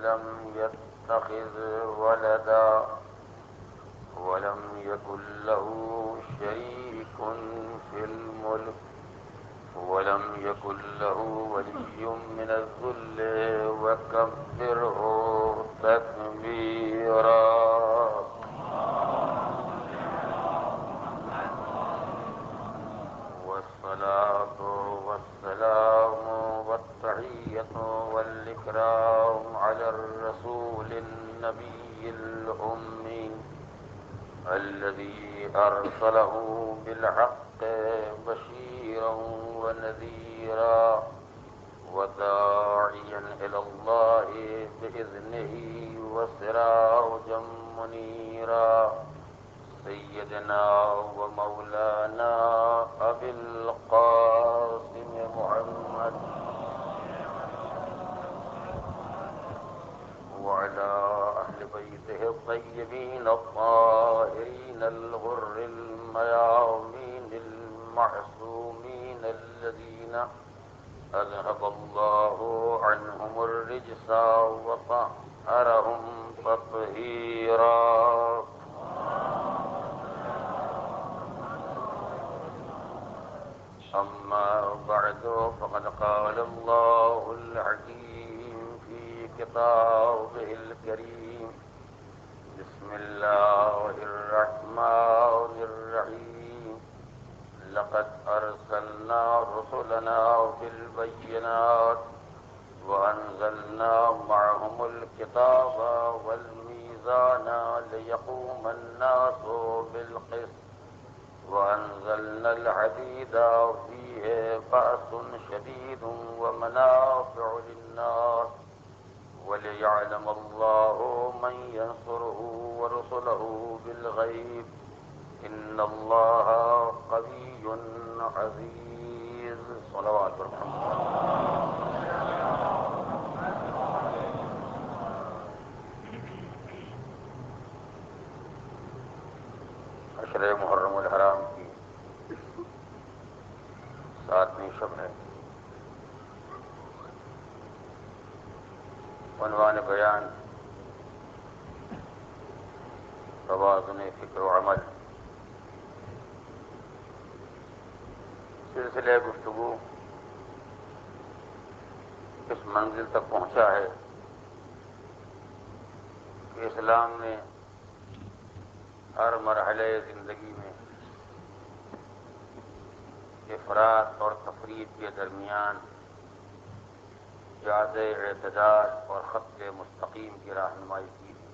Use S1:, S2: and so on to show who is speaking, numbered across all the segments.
S1: لم يتخذ ولدا ولم يكن له شريك في الملك ولم يكن له ولي من الذل وكبره تكبيرا. والصلاة والسلام والتحية والإكرام على الرسول النبي الأمي الذي أرسله بالحق بشيرا ونذيرا وداعيا إلى الله بإذنه وسراجا منيرا سيدنا ومولانا أبي القاسم محمد وعلى أهل بيته الطيبين الطاهرين الغر الميامين المعصومين الذين أذهب الله عنهم الرجس وطهرهم تطهيرا. أما بعد فقد قال الله الحكيم في كتابه الكريم بسم الله الرحمن الرحيم لقد أرسلنا رسلنا بالبينات وأنزلنا معهم الكتاب والميزان ليقوم الناس بالقسط وأنزلنا الحديد فيه بأس شديد ومنافع للناس وليعلم الله من ينصره ورسله بالغيب إن الله قوي عزيز. صلوات عشر محرم الحرام کی 7ویں شب ہے. عنوان بیان توازن فکر و عمل. سلسلہ گفتگو اس منزل تک پہنچا ہے کہ اسلام نے ہر مرحلے زندگی میں افراط اور تفریط کے درمیان جاد اعتدال اور خط مستقیم کی رہنمائی کی ہے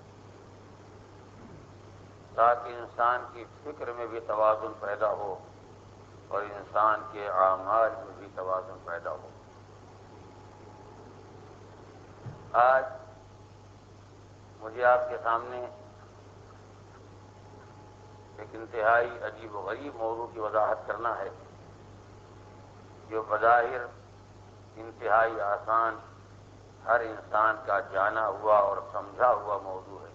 S1: تاکہ انسان کی فکر میں بھی توازن پیدا ہو اور انسان کے اعمال میں بھی توازن پیدا ہو. آج مجھے آپ کے سامنے ایک انتہائی عجیب و غریب موضوع کی وضاحت کرنا ہے جو بظاہر انتہائی آسان ہر انسان کا جانا ہوا اور سمجھا ہوا موضوع ہے،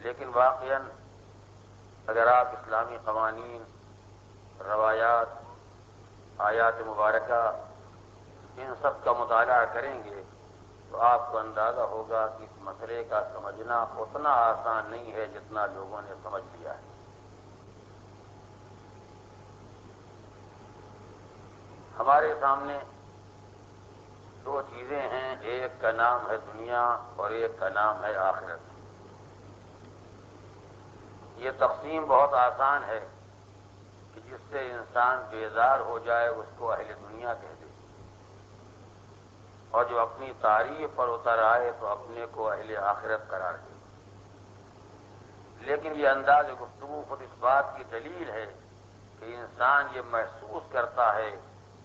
S1: لیکن واقعاً اگر آپ اسلامی قوانین، روایات، آیات مبارکہ ان سب کا مطالعہ کریں گے تو آپ کو اندازہ ہوگا کہ اس مسئلے کا سمجھنا اتنا آسان نہیں ہے جتنا لوگوں نے سمجھ لیا ہے. ہمارے سامنے دو چیزیں ہیں، ایک کا نام ہے دنیا اور ایک کا نام ہے آخرت. یہ تقسیم بہت آسان ہے کہ جس سے انسان بیزار ہو جائے اس کو اہل دنیا کہہ دے، اور جو اپنی تعریف پر اتر آئے تو اپنے کو اہل آخرت قرار دے. لیکن یہ انداز گفتگو خود اس بات کی دلیل ہے کہ انسان یہ محسوس کرتا ہے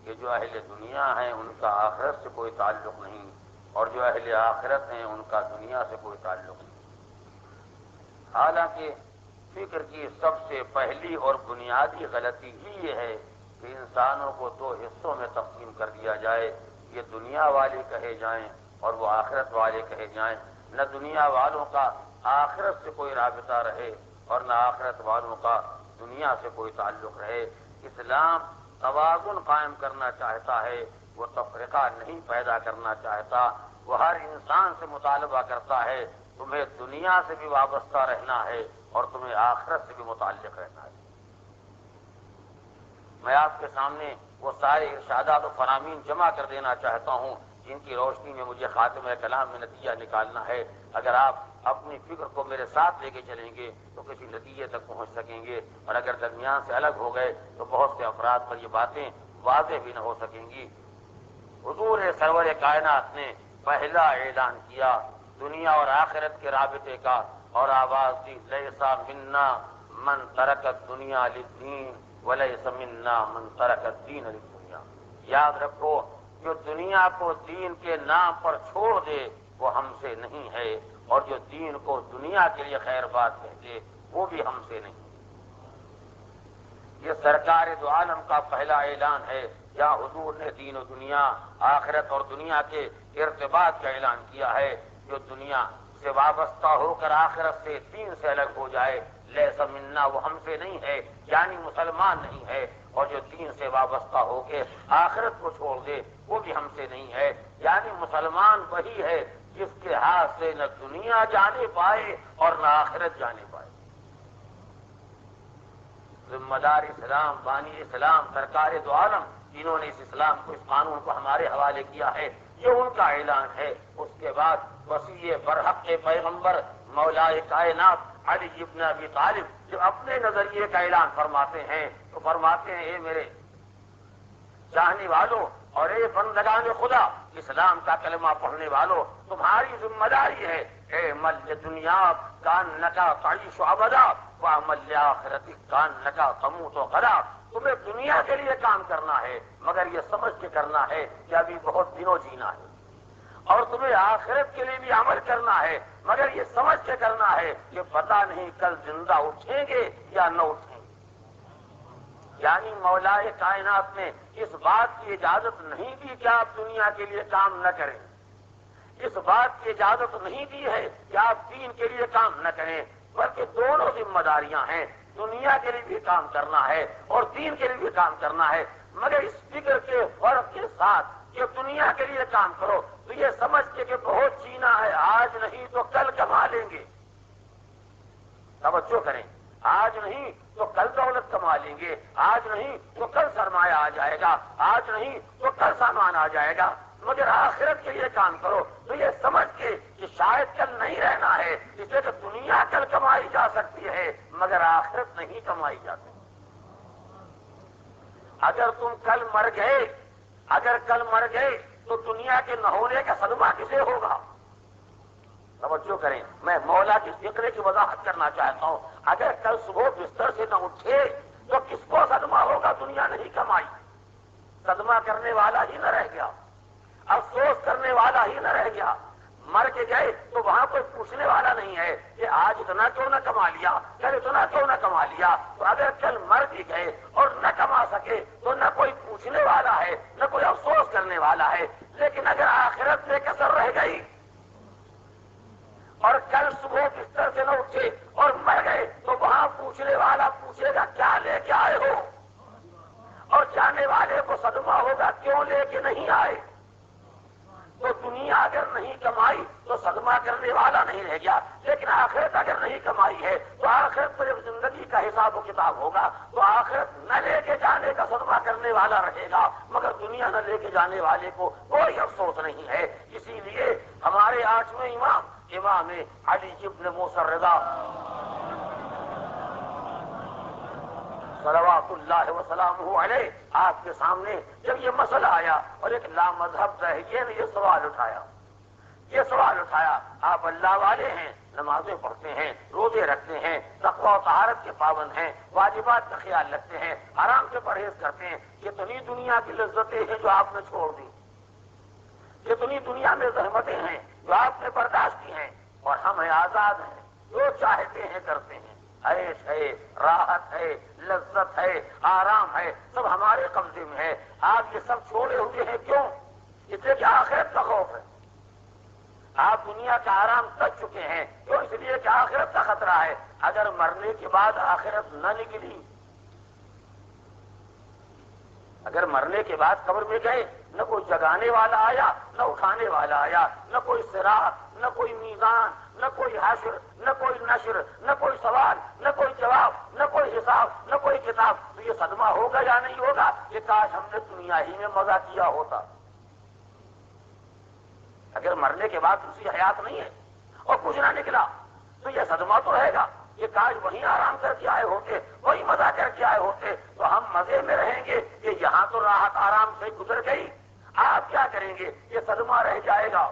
S1: کہ جو اہل دنیا ہیں ان کا آخرت سے کوئی تعلق نہیں اور جو اہل آخرت ہیں ان کا دنیا سے کوئی تعلق نہیں. حالانکہ فکر کی سب سے پہلی اور بنیادی غلطی ہی یہ ہے کہ انسانوں کو دو حصوں میں تقسیم کر دیا جائے، یہ دنیا والے کہے جائیں اور وہ آخرت والے کہے جائیں. نہ دنیا والوں کا آخرت سے کوئی رابطہ رہے اور نہ آخرت والوں کا دنیا سے کوئی تعلق رہے. اسلام توازن قائم کرنا چاہتا ہے وہ تفرقہ نہیں پیدا کرنا چاہتا. وہ ہر انسان سے مطالبہ کرتا ہے تمہیں دنیا سے بھی وابستہ رہنا ہے اور تمہیں آخرت سے بھی متعلق رہنا ہے. میں آپ کے سامنے وہ سارے ارشادات و فرامین جمع کر دینا چاہتا ہوں جن کی روشنی میں مجھے خاتمہ کلام میں نتیجہ نکالنا ہے. اگر آپ اپنی فکر کو میرے ساتھ لے کے چلیں گے تو کسی نتیجے تک پہنچ سکیں گے، اور اگر درمیان سے الگ ہو گئے تو بہت سے افراد پر یہ باتیں واضح بھی نہ ہو سکیں گی. حضور سرور کائنات نے پہلا اعلان کیا دنیا اور آخرت کے رابطے کا، اور آواز دی لیسا منا من ترک الدنیا للدین ولیس منا من ترک الدین للدنیا. یاد رکھو جو دنیا کو دین کے نام پر چھوڑ دے وہ ہم سے نہیں ہے، اور جو دین کو دنیا کے لیے خیر بات کہتے وہ بھی ہم سے نہیں. یہ سرکار دو عالم کا پہلا اعلان ہے جہاں حضور نے دین و دنیا، آخرت اور دنیا کے ارتباط کا اعلان کیا ہے. جو دنیا سے وابستہ ہو کر آخرت سے دین سے الگ ہو جائے لیسا منا وہ ہم سے نہیں ہے، یعنی مسلمان نہیں ہے، اور جو دین سے وابستہ ہو کے آخرت کو چھوڑ دے وہ بھی ہم سے نہیں ہے، یعنی مسلمان وہی ہے جس کے ہاتھ سے نہ دنیا جانے پائے اور نہ آخرت جانے پائے. ذمہ دار اسلام، بانی اسلام، سرکار دو عالم جنہوں نے اس اسلام کو، اس قانون کو ہمارے حوالے کیا ہے، یہ ان کا اعلان ہے. اس کے بعد وسیع برحق پیغمبر مولا کائنات علی ابن ابی طالب جو اپنے نظریے کا اعلان فرماتے ہیں تو فرماتے ہیں اے میرے چاہنے والوں اور اے بندگان خدا، اسلام کا کلمہ پڑھنے والوں، تمہاری ذمہ داری ہے اے مل دنیا کانکا تعیش ابدا وعمل آخرت کانکا تموت غدا. تمہیں دنیا کے لیے کام کرنا ہے مگر یہ سمجھ کے کرنا ہے کہ ابھی بہت دنوں جینا ہے، اور تمہیں آخرت کے لیے بھی عمل کرنا ہے مگر یہ سمجھ کے کرنا ہے کہ پتہ نہیں کل زندہ اٹھیں گے یا نہ اٹھیں گے. یعنی مولا کائنات نے اس بات کی اجازت نہیں دی کہ آپ دنیا کے لیے کام نہ کریں، اس بات کی اجازت نہیں دی ہے کہ آپ دین کے لیے کام نہ کریں، بلکہ دونوں ذمہ داریاں ہیں. دنیا کے لیے بھی کام کرنا ہے اور دین کے لیے بھی کام کرنا ہے، مگر اس فکر کے فرق کے ساتھ کہ دنیا کے لیے کام کرو تو یہ سمجھ کے کہ بہت جینا ہے، آج نہیں تو کل کما لیں گے. توجہ کریں، آج نہیں تو کل دولت کما لیں گے، آج نہیں تو کل سرمایہ آ جائے گا، آج نہیں تو کل سامان آ جائے گا، مگر آخرت کے لیے کام کرو تو یہ سمجھ کے کہ شاید کل نہیں رہنا ہے، اس لیے کہ دنیا کل کمائی جا سکتی ہے مگر آخرت نہیں کمائی جا سکتی. اگر تم کل مر گئے، اگر کل مر گئے تو دنیا کے نہ ہونے کا صدمہ کسے ہوگا؟ توجہ کریں، میں مولا کی فکر کی وضاحت کرنا چاہتا ہوں. اگر کل صبح بستر سے نہ اٹھے تو کس کو صدمہ ہوگا؟ دنیا نہیں کمائی، صدمہ کرنے والا ہی نہ رہ گیا، افسوس کرنے والا ہی نہ رہ گیا. مر کے گئے تو وہاں کوئی پوچھنے والا نہیں ہے کہ آج اتنا کیوں نہ کما لیا، کل اتنا کیوں نہ کما لیا. تو اگر کل مر بھی گئے اور نہ کما سکے تو نہ کوئی پوچھنے والا ہے نہ کوئی افسوس کرنے والا ہے. لیکن اگر آخرت میں کسر رہ گئی اور کل صبح بستر سے نہ اٹھے اور مر گئے تو وہاں پوچھنے والا پوچھے گا کیا لے کے آئے ہو، اور جانے والے کو صدمہ ہوگا کیوں لے کے نہیں آئے. تو دنیا اگر نہیں کمائی تو صدمہ کرنے والا نہیں رہ گیا، لیکن آخرت اگر نہیں کمائی ہے تو آخرت پر جب زندگی کا حساب و کتاب ہوگا تو آخرت نہ لے کے جانے کا صدمہ کرنے والا رہے گا، مگر دنیا نہ لے کے جانے والے کو کوئی افسوس نہیں ہے. اسی لیے ہمارے 8ویں امام علی ابن موسیٰ رضا صلوات اللہ وسلامہ علیہ، آپ کے سامنے جب یہ مسئلہ آیا اور ایک لامذہب دہریے نے یہ سوال اٹھایا، آپ اللہ والے ہیں، نمازیں پڑھتے ہیں، روزے رکھتے ہیں، تقویٰ و طہارت کے پابند ہیں، واجبات کا خیال رکھتے ہیں، آرام سے پرہیز کرتے ہیں، کتنی دنیا کی لذتیں ہیں جو آپ نے چھوڑ دی، کتنی دنیا میں زحمتیں ہیں جو آپ نے برداشت کی ہیں، اور ہم ہیں آزاد ہیں، جو چاہتے ہیں کرتے ہیں. عیش ہے، راحت ہے، لذت ہے، آرام ہے، سب ہمارے قبضے میں ہے. آپ یہ سب چھوڑے ہوئے ہیں کیوں؟ اس لیے کہ آخرت کا خوف ہے. آپ دنیا کا آرام تک چکے ہیں کیوں؟ اس لیے کہ آخرت کا خطرہ ہے. اگر مرنے کے بعد آخرت نہ نکلی، اگر مرنے کے بعد قبر میں گئے، نہ کوئی جگانے والا آیا، نہ اٹھانے والا آیا، نہ کوئی صراط، نہ کوئی میزان، نہ کوئی حشر، نہ کوئی نشر، نہ کوئی سوال، نہ کوئی جواب، نہ کوئی حساب، نہ کوئی کتاب، تو یہ صدمہ ہوگا یا نہیں ہوگا کہ کاش ہم نے دنیا ہی میں مزہ کیا ہوتا۔ اگر مرنے کے بعد دوسری حیات نہیں ہے اور کچھ نہ نکلا تو یہ صدمہ تو رہے گا کہ کاش وہیں آرام کر کے آئے ہوتے، وہی مزہ کر کے آئے ہوتے، تو ہم مزے میں رہیں گے کہ یہاں تو راحت آرام سے گزر گئی۔ آپ کیا کریں گے؟ یہ صدمہ رہ جائے گا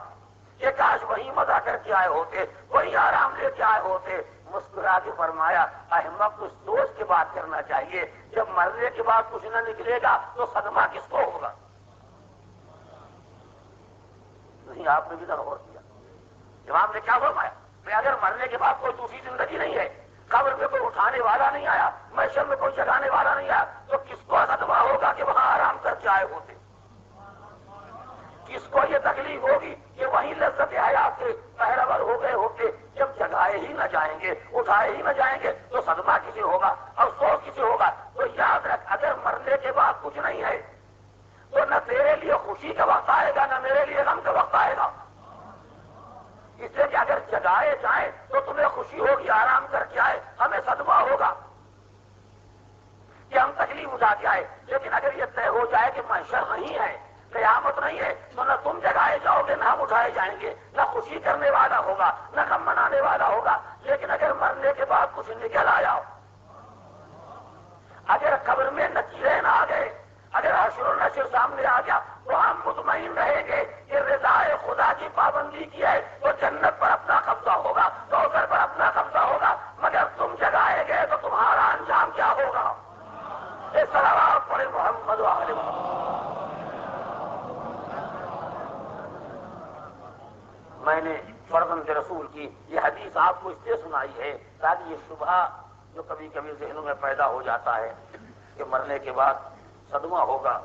S1: کہ کاش وہیں مزہ کر کے آئے ہوتے، وہی آرام لے کے آئے ہوتے۔ مسکرا کے فرمایا احمق کچھ سوچ کے بات کرنا چاہیے، جب مرنے کے بعد کچھ نہ نکلے گا تو صدمہ کس کو ہوگا؟ نہیں، آپ نے بھی غور کیا امام نے کیا فرمایا کہ اگر مرنے کے بعد کوئی دوسری زندگی نہیں ہے، قبر میں کوئی اٹھانے والا نہیں آیا، محشر میں کوئی جگانے والا نہیں آیا، تو کس کو صدمہ ہوگا کہ وہاں آرام کر کے آئے ہوتے؟ کس کو یہ تکلیف ہوگی کہ وہیں لذت حیات سے پہرور ہو گئے ہوتے؟ جب جگائے ہی نہ جائیں گے، اٹھائے ہی نہ جائیں گے تو صدمہ کسے ہوگا، افسوس کسے ہوگا؟ تو یاد رکھ، اگر مرنے کے بعد کچھ نہیں ہے تو نہ تیرے لیے خوشی کا وقت آئے گا، نہ میرے لیے غم کا وقت آئے گا۔ اس لیے کہ اگر جگائے جائیں تو تمہیں خوشی ہوگی، آرام کر کے آئے، ہمیں صدمہ ہوگا کہ ہم تکلیف اٹھا کے آئے۔ لیکن اگر یہ طے ہو جائے کہ محشر نہیں ہے، قیامت نہیں ہے، تو نہ تم جگائے جاؤ گے، نہ ہم اٹھائے جائیں گے، نہ خوشی کرنے والا ہوگا، نہ غم منانے والا ہوگا۔ لیکن اگر مرنے کے بعد کچھ نکل آیا، اگر قبر میں نکیریں نہ آ گئے، اگر حشر و نشر سامنے آ گیا، تو ہم مطمئن رہیں گے کہ رضائے خدا کی پابندی کی ہے تو جنت پر اپنا قبضہ ہوگا، کوثر پر اپنا قبضہ ہوگا۔ مگر تم جگائے گئے تو تمہارا انجام کیا ہوگا؟ اس طرح پڑے محمد و آل محمد۔ میں نے فرزند رسول کی یہ حدیث آپ کو اس لیے سنائی ہے تاکہ یہ شبہ جو کبھی کبھی ذہنوں میں پیدا ہو جاتا ہے کہ مرنے کے بعد صدمہ ہوگا،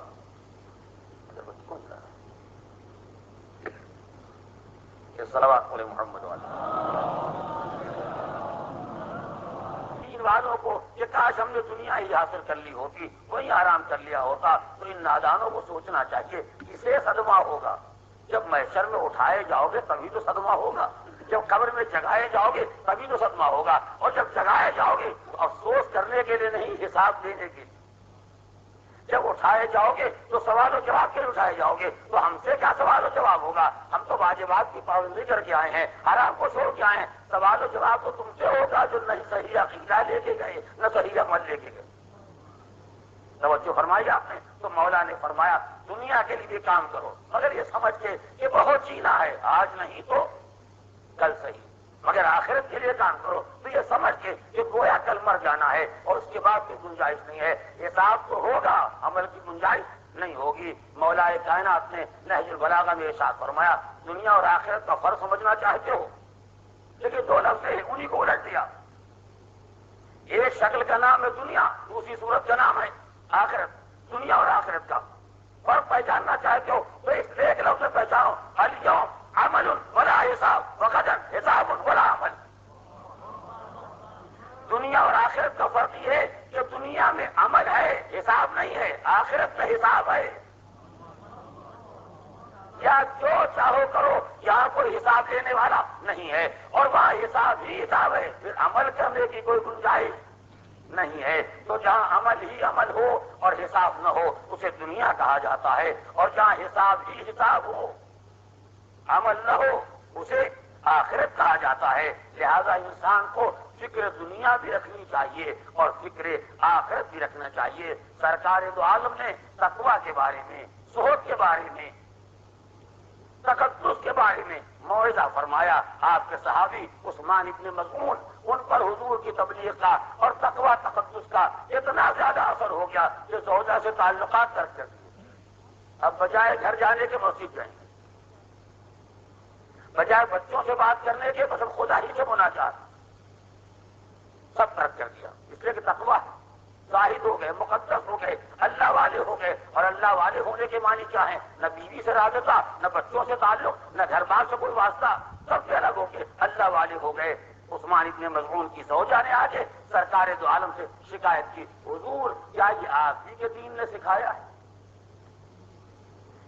S1: صلوات علی محمد والوں کو کہ کاش ہم نے دنیا ہی حاصل کر لی ہوتی، وہی آرام کر لیا ہوتا۔ تو ان نادانوں کو سوچنا چاہیے کسے صدمہ ہوگا؟ جب محشر میں اٹھائے جاؤ گے تبھی تو صدمہ ہوگا، جب قبر میں جگائے جاؤ گے تبھی تو صدمہ ہوگا، اور جب جگائے جاؤ گے افسوس کرنے کے لیے نہیں، حساب دینے کے لیے۔ جب اٹھائے جاؤ گے تو سوال و جواب کے لیے اٹھائے جاؤ گے، تو ہم سے کیا سوال و جواب ہوگا؟ ہم تو واجبات کی پابندی کر کے آئے ہیں، حرام کو چھوڑ کے آئے ہیں، سوال و جواب تو تم سے ہوگا جو نہیں صحیح عقیدہ لے کے گئے، نہ صحیح عمل لے کے گئے۔ توجہ فرمائی آپ نے؟ تو مولا نے فرمایا دنیا کے لیے بھی کام کرو، مگر یہ سمجھ کے کہ بہت جینا ہے، آج نہیں تو کل صحیح، مگر آخرت کے لیے کام کرو تو یہ سمجھ کے کہ گویا کل مر جانا ہے اور اس کے بعد کوئی گنجائش نہیں ہے، حساب تو ہوگا، عمل کی گنجائش نہیں ہوگی۔ مولا کائنات نے نہج البلاغہ میں ارشاد فرمایا دنیا اور آخرت کا فرق سمجھنا چاہتے ہو، لیکن دو لفظ ہیں، انہی کو الٹ دیا۔ ایک شکل کا نام ہے دنیا، دوسری صورت کا نام ہے آخرت۔ دنیا اور آخرت کا فرق پہچاننا چاہتے ہو تو اس ایک لفظ سے پہچانو، الیوم عمل ولا حساب وغدا حساب ولا عمل۔ دنیا اور آخرت کا فرق یہ ہے کہ دنیا میں عمل ہے، حساب نہیں ہے، آخرت میں حساب ہے۔ یا جو چاہو کرو، یہاں کوئی حساب لینے والا نہیں ہے، اور وہاں حساب ہی حساب ہے، پھر عمل کرنے کی کوئی گنجائش نہیں ہے۔ تو جہاں عمل ہی عمل ہو اور حساب نہ ہو اسے دنیا کہا جاتا ہے، اور جہاں حساب ہی حساب ہو عمل نہ ہو اسے آخرت کہا جاتا ہے۔ لہذا انسان کو فکر دنیا بھی رکھنی چاہیے اور فکر آخرت بھی رکھنا چاہیے۔ سرکار دو عالم نے تقویٰ کے بارے میں، زہد کے بارے میں، تقدس کے بارے میں موعظہ فرمایا۔ آپ کے صحابی عثمان ابن مظعون، ان پر حضور کی تبلیغ کا اور تقویٰ تقدس کا اتنا زیادہ اثر ہو گیا کہ زوجہ سے تعلقات ترک کر دیے۔ اب بجائے گھر جانے کے مسجد جائیں، بجائے بچوں سے بات کرنے کے بس خدا ہی سے مناجات، سب ترک کر دیا۔ اس لیے کہ تقویٰ زاہد ہو گئے، مقدس ہو گئے، اللہ والے ہو گئے۔ اور اللہ والے ہونے کے معنی کیا ہے؟ نہ بیوی سے رابطہ، نہ بچوں سے تعلق، نہ گھر بار سے کوئی واسطہ، سب سے الگ ہو گئے، اللہ والے ہو گئے۔ عثمان ابن مظعون کی زوجہ نے آگے سرکار دو عالم سے شکایت کی، حضور کیا یہ آپ ہی کے دین نے سکھایا ہے؟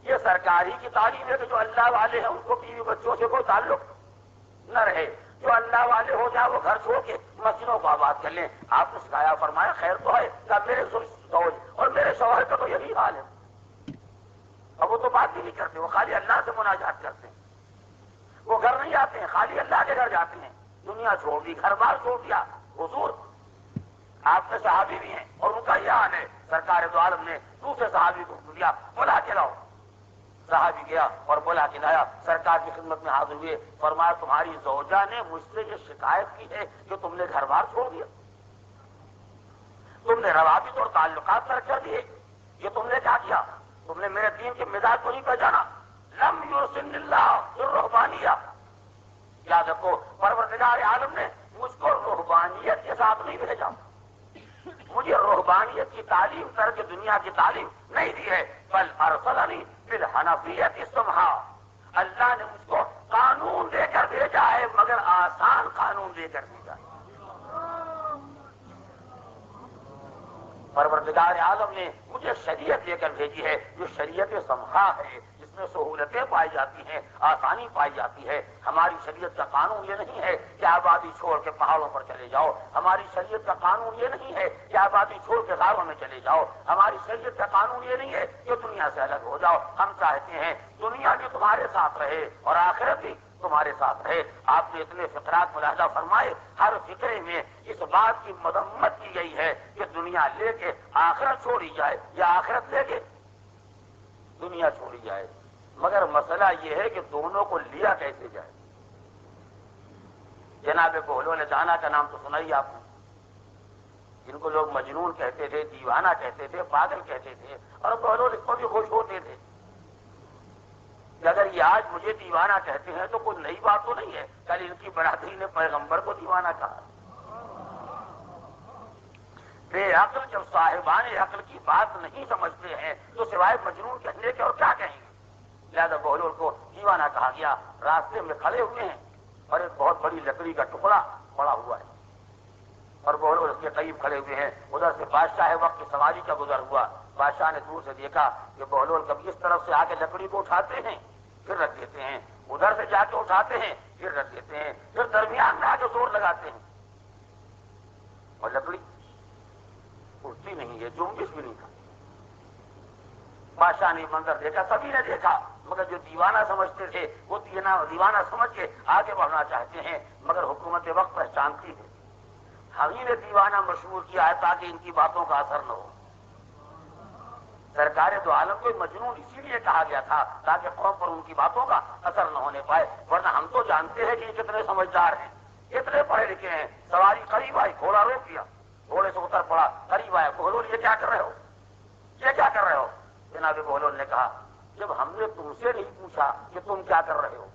S1: یہ سرکاری کی تعلیم ہے کہ جو اللہ والے ہیں ان کو بیوی بچوں سے کوئی تعلق نہ رہے، جو اللہ والے ہو جائے وہ گھر چھوڑ کے مسجدوں کو آباد کر لیں۔ آپ نے سکھایا، فرمایا خیر تو ہے کہ میرے زوج اور میرے شوہر کا تو یہی حال ہے، اب وہ تو بات بھی نہیں کرتے، وہ خالی اللہ سے مناجات کرتے ہیں، وہ گھر نہیں آتے ہیں، خالی اللہ کے گھر جاتے ہیں، دنیا چھوڑ دی، گھر بار چھوڑ دیا۔ حضور آپ کے صحابی بھی ہیں اور ان کا یہ حال ہے، سرکار دو عالم نے دوسرے صحابی کو دیا، بلا کے لاؤ، صحابی گیا اور بلا کے لایا، سرکار کی خدمت میں حاضر ہوئے، فرمایا تمہاری زوجہ نے مجھ سے یہ شکایت کی ہے کہ تم نے گھر بار چھوڑ دیا، تم نے روابط اور تعلقات ترک کر دیے، یہ تم نے کیا کیا؟ تم نے میرے دین کے مزاج کو نہیں پہچانا۔ لم یرسل اللہ الرہبانیہ، یاد رکھو پروردگار عالم نے مجھ کو رہبانیت کے ساتھ نہیں بھیجا، مجھے رہبانیت کی تعلیم کر کے دنیا کی تعلیم نہیں دی ہے، بل ارسلنی بالحنفیۃ السمحا، اللہ نے مجھ کو قانون دے کر بھیجا ہے، مگر آسان قانون دے کر بھیجا ہے۔ پروردگار عالم نے مجھے شریعت دے کر بھیجی ہے جو شریعت سمحا ہے، جس میں سہولتیں پائی جاتی ہیں، آسانی پائی جاتی ہے۔ ہماری شریعت کا قانون یہ نہیں ہے کہ آبادی چھوڑ کے پہاڑوں پر چلے جاؤ، ہماری شریعت کا قانون یہ نہیں ہے کہ آبادی چھوڑ کے غاروں میں چلے جاؤ، ہماری شریعت کا قانون یہ نہیں ہے کہ دنیا سے الگ ہو جاؤ۔ ہم چاہتے ہیں دنیا بھی تمہارے ساتھ رہے اور آخرت بھی تمہارے ساتھ رہے۔ آپ نے اتنے فقرات ملاحظہ فرمائے، ہر فقرے میں اس بات کی مذمت کی گئی ہے کہ دنیا لے کے آخرت چھوڑی جائے یا آخرت لے کے دنیا چھوڑی جائے، مگر مسئلہ یہ ہے کہ دونوں کو لیا کیسے جائے۔ جناب بہلول دانا کا نام تو سنا ہی آپ نے، جن کو لوگ مجنون کہتے تھے، دیوانہ کہتے تھے، پاگل کہتے تھے، اور بہلول اس کو بھی خوش ہوتے تھے کہ اگر یہ آج مجھے دیوانہ کہتے ہیں تو کوئی نئی بات تو نہیں ہے، کل ان کی برادری نے پیغمبر کو دیوانہ کہا۔ بے عقل جب صاحبان عقل کی بات نہیں سمجھتے ہیں تو سوائے مجنون کہنے کے اور کیا کہیں گے؟ لہذا بہلول کو دیوانہ کہا گیا۔ راستے میں کھڑے ہوئے ہیں اور ایک بہت بڑی لکڑی کا ٹکڑا پڑا ہوا ہے اور بہلول اس کے قریب کھڑے ہوئے ہیں۔ ادھر سے بادشاہ وقت کی سواری کا گزر ہوا، بادشاہ نے دور سے دیکھا کہ بہلول کبھی اس طرف سے آ کے لکڑی کو اٹھاتے ہیں پھر رکھ دیتے ہیں، ادھر سے جا کے اٹھاتے ہیں پھر رکھ دیتے ہیں، پھر درمیان میں آ کے زور لگاتے ہیں اور لکڑی اٹھتی نہیں ہے، جنبش بھی نہیں تھا۔ بادشاہ نے منظر دیکھا، سبھی نے دیکھا، مگر جو دیوانہ سمجھتے تھے وہ دیوانہ سمجھ کے آگے بڑھنا چاہتے ہیں، مگر حکومت وقت پہچانتی ہے۔ ہمیں نے دیوانہ مشہور کیا ہے تاکہ ان کی باتوں کا اثر نہ ہو۔ سرکار دو عالم کو مجنون اسی لیے کہا گیا تھا تاکہ قوم پر ان کی باتوں کا اثر نہ ہونے پائے، ورنہ ہم تو جانتے ہیں کہ یہ کتنے سمجھدار ہیں، کتنے پڑھے لکھے ہیں۔ سواری قریب آئی، گھوڑا روک دیا، گھوڑے سے اتر پڑا، قریب آیا، بہلول یہ کیا کر رہے ہو، یہ کیا کر رہے ہو؟ جناب بہلول نے کہا جب ہم نے تم سے نہیں پوچھا کہ تم کیا کر رہے ہو،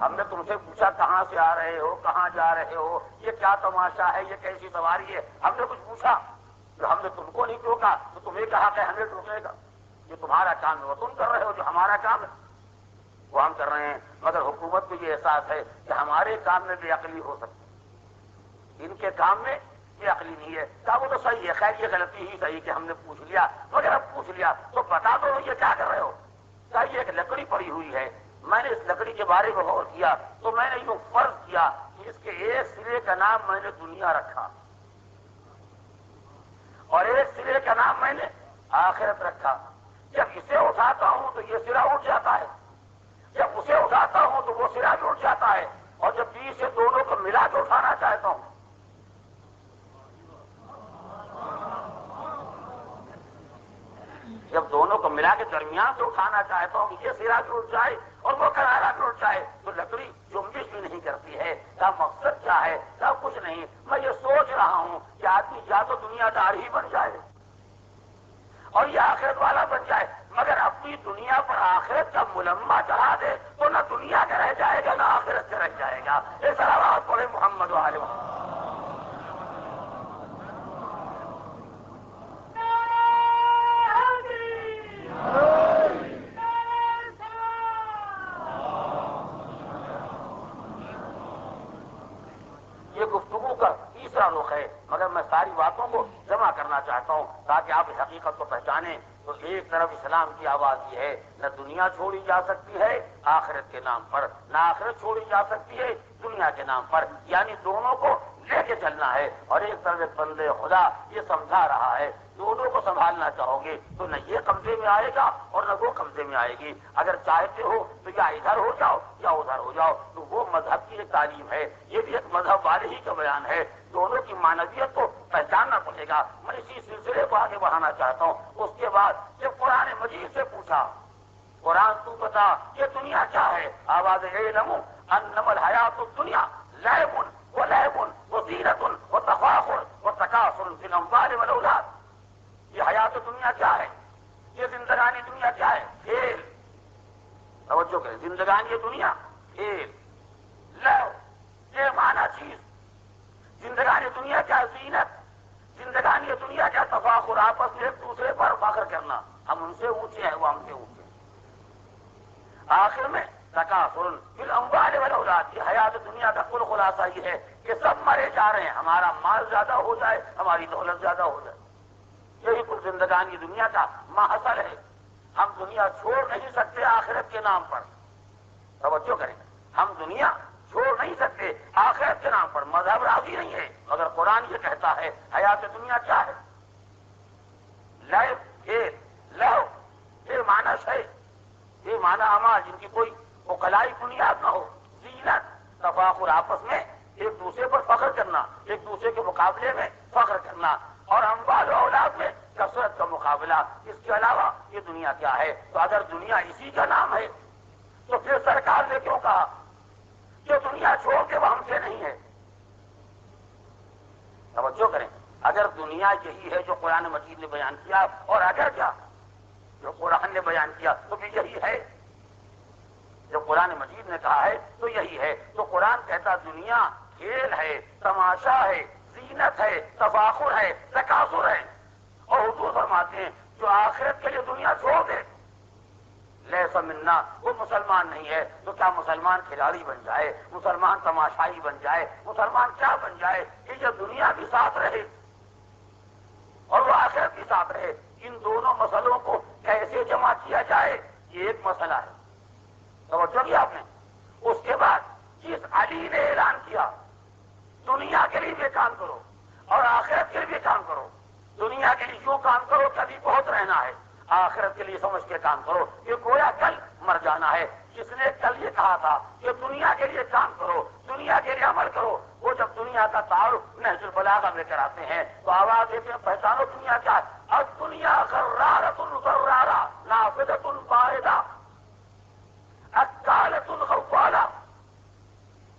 S1: ہم نے تم سے پوچھا کہاں سے آ رہے ہو، کہاں جا رہے ہو، یہ کیا تماشا ہے، یہ کیسی سواری ہے، ہم نے کچھ پوچھا؟ جو ہم نے تم کو نہیں ٹوکا تو تمہیں کہا کہ ہمیں ٹوکے گا؟ جو تمہارا کام ہے وہ تم کر رہے ہو، جو ہمارا کام ہے وہ ہم کر رہے ہیں، مگر حکومت کو یہ احساس ہے کہ ہمارے کام میں بے عقلی ہو سکتی، ان کے کام میں یہ عقلی نہیں ہے۔ کہا وہ تو صحیح ہے، خیر یہ غلطی ہی صحیح کہ ہم نے پوچھ لیا، مگر اب پوچھ لیا تو بتا دو یہ کیا کر رہے ہو۔ کہا یہ ایک لکڑی پڑی ہوئی ہے، میں نے اس لکڑی کے بارے میں غور کیا تو میں نے یوں فرض کیا کہ اس کے ایک سرے کا نام میں نے دنیا رکھا اور ایک سرے کا نام میں نے آخرت رکھا۔ جب اسے اٹھاتا ہوں تو یہ سرا اٹھ جاتا ہے، جب اسے اٹھاتا ہوں تو وہ سرا بھی اٹھ جاتا ہے، اور جب بیچ سے دونوں کو ملا کے اٹھانا چاہتا ہوں جب دونوں کو ملا کے درمیان سے اٹھانا چاہتا ہوں کہ یہ سرا بھی اٹھ جائے اور وہ کنارا بھی اٹھ جائے تو لکڑی جنبش بھی نہیں کرتی ہے۔ کا مقصد کیا ہے؟ کا کچھ نہیں، میں یہ سوچ رہا ہوں کہ آدمی یا تو دنیا دار ہی بن جائے اور یہ آخرت والا بن جائے، مگر اپنی دنیا پر آخرت کا ملمہ چڑھا دے تو نہ دنیا کا رہ جائے گا نہ آخرت کا رہ جائے گا۔ اس طرح پڑھے محمد وآلہ محمد۔ دوسرا رخ ہے، مگر میں ساری باتوں کو جمع کرنا چاہتا ہوں تاکہ آپ اس حقیقت کو پہچانیں۔ تو ایک طرف اسلام کی آواز یہ ہے، نہ دنیا چھوڑی جا سکتی ہے آخرت کے نام پر، نہ آخرت چھوڑی جا سکتی ہے دنیا کے نام پر، یعنی دونوں کو لے کے چلنا ہے۔ اور ایک طرف ایک بندے خدا یہ سمجھا رہا ہے، دونوں کو سنبھالنا چاہو گے تو نہ یہ قبضے میں آئے گا اور نہ وہ قبضے میں آئے گی۔ اگر چاہتے ہو تو یا ادھر ہو جاؤ یا ادھر ہو جاؤ، تو وہ مذہب کی ایک تعلیم ہے، یہ بھی ایک مذہب والے ہی کا بیان ہے۔ دونوں کی معنویت کو پہچاننا پڑے گا۔ میں اسی سلسلے کو آگے بڑھانا چاہتا ہوں۔ اس کے بعد جب قرآن مجید سے پوچھا، قرآن تو بتا یہ دنیا کیا ہے، آواز اعلم انما الحیات الدنیا لعب وزینۃ وتفاخر وتکاثر فی الاموال والاولاد۔ یہ حیات دنیا کیا ہے، یہ زندگانی دنیا کیا ہے، کھیل۔ توجہ کریں، زندگانی دنیا کھیل، لعب یہ معنی چیز۔ زندگانی دنیا کیا زینت، زندگانی دنیا کیا تفاخر، آپس میں ایک دوسرے پر فخر کرنا، ہم ان سے اونچے ہیں وہ ہم سے اونچے ہیں۔ آخر میں تکاثر فی الاموال والاولاد، یہ حیات دنیا کا کل خلاصہ یہ ہے کہ سب مرے جا رہے ہیں، ہمارا مال زیادہ ہو جائے، ہماری دولت زیادہ ہو جائے، یہی کل زندگانی دنیا کا محصل ہے۔ ہم دنیا چھوڑ نہیں سکتے آخرت کے نام پر۔ توجہ کریں، ہم دنیا چھوڑ نہیں سکتے آخرت کے نام پر۔ مذہب راضی نہیں ہے، مگر قرآن یہ کہتا ہے حیات دنیا کیا ہے، لعب کھیل، لہو یہ معنی ہے، یہ معنی اعمال جن کی کوئی عقلائی بنیاد نہ ہو، زینت تفاخر آپس میں ایک دوسرے پر فخر کرنا، ایک دوسرے کے مقابلے میں فخر کرنا، اور اموال و اولاد میں کثرت کا مقابلہ۔ اس کے علاوہ یہ دنیا کیا ہے؟ تو اگر دنیا اسی کا نام ہے تو پھر سرکار نے کیوں کہا کہ دنیا چھوڑ کے وہ ہم سے نہیں ہے؟ توجہ کریں، اگر دنیا یہی ہے جو قرآن مجید نے بیان کیا، اور اگر کیا جو قرآن نے بیان کیا تو بھی یہی ہے، جو قرآن مجید نے کہا ہے تو یہی ہے۔ تو قرآن کہتا دنیا کھیل ہے، تماشا ہے، زینت ہے، تفاخر ہے، تکاثر ہے۔ اور حضور فرماتے ہیں جو آخرت کے لیے دنیا چھوڑ دے لیس منا، وہ مسلمان نہیں ہے۔ تو کیا مسلمان کھلاڑی بن جائے، مسلمان تماشائی بن جائے، مسلمان کیا بن جائے کہ یہ دنیا بھی ساتھ رہے اور وہ آخرت بھی ساتھ رہے؟ ان دونوں مسئلوں کو کیسے جمع کیا جائے، یہ ایک مسئلہ ہے۔ توجہ کیا آپ نے؟ اس کے بعد جس علی نے اعلان کیا دنیا کے لیے بھی کام کرو اور آخرت کے لیے بھی کام کرو، دنیا کے لیے یوں کام کرو کبھی بہت رہنا ہے، آخرت کے لیے سمجھ کے کام کرو کہ گویا کل مر جانا ہے۔ جس نے کل یہ کہا تھا کہ دنیا کے لیے کام کرو، دنیا کے لیے عمل کرو، وہ جب دنیا کا تعارف نہج البلاغہ میں کراتے ہیں تو آواز دیتے ہیں پہچانو دنیا کیا ہے، الدنیا غرارۃ غرارہ نافذۃ باردہ اکالۃ غوالہ۔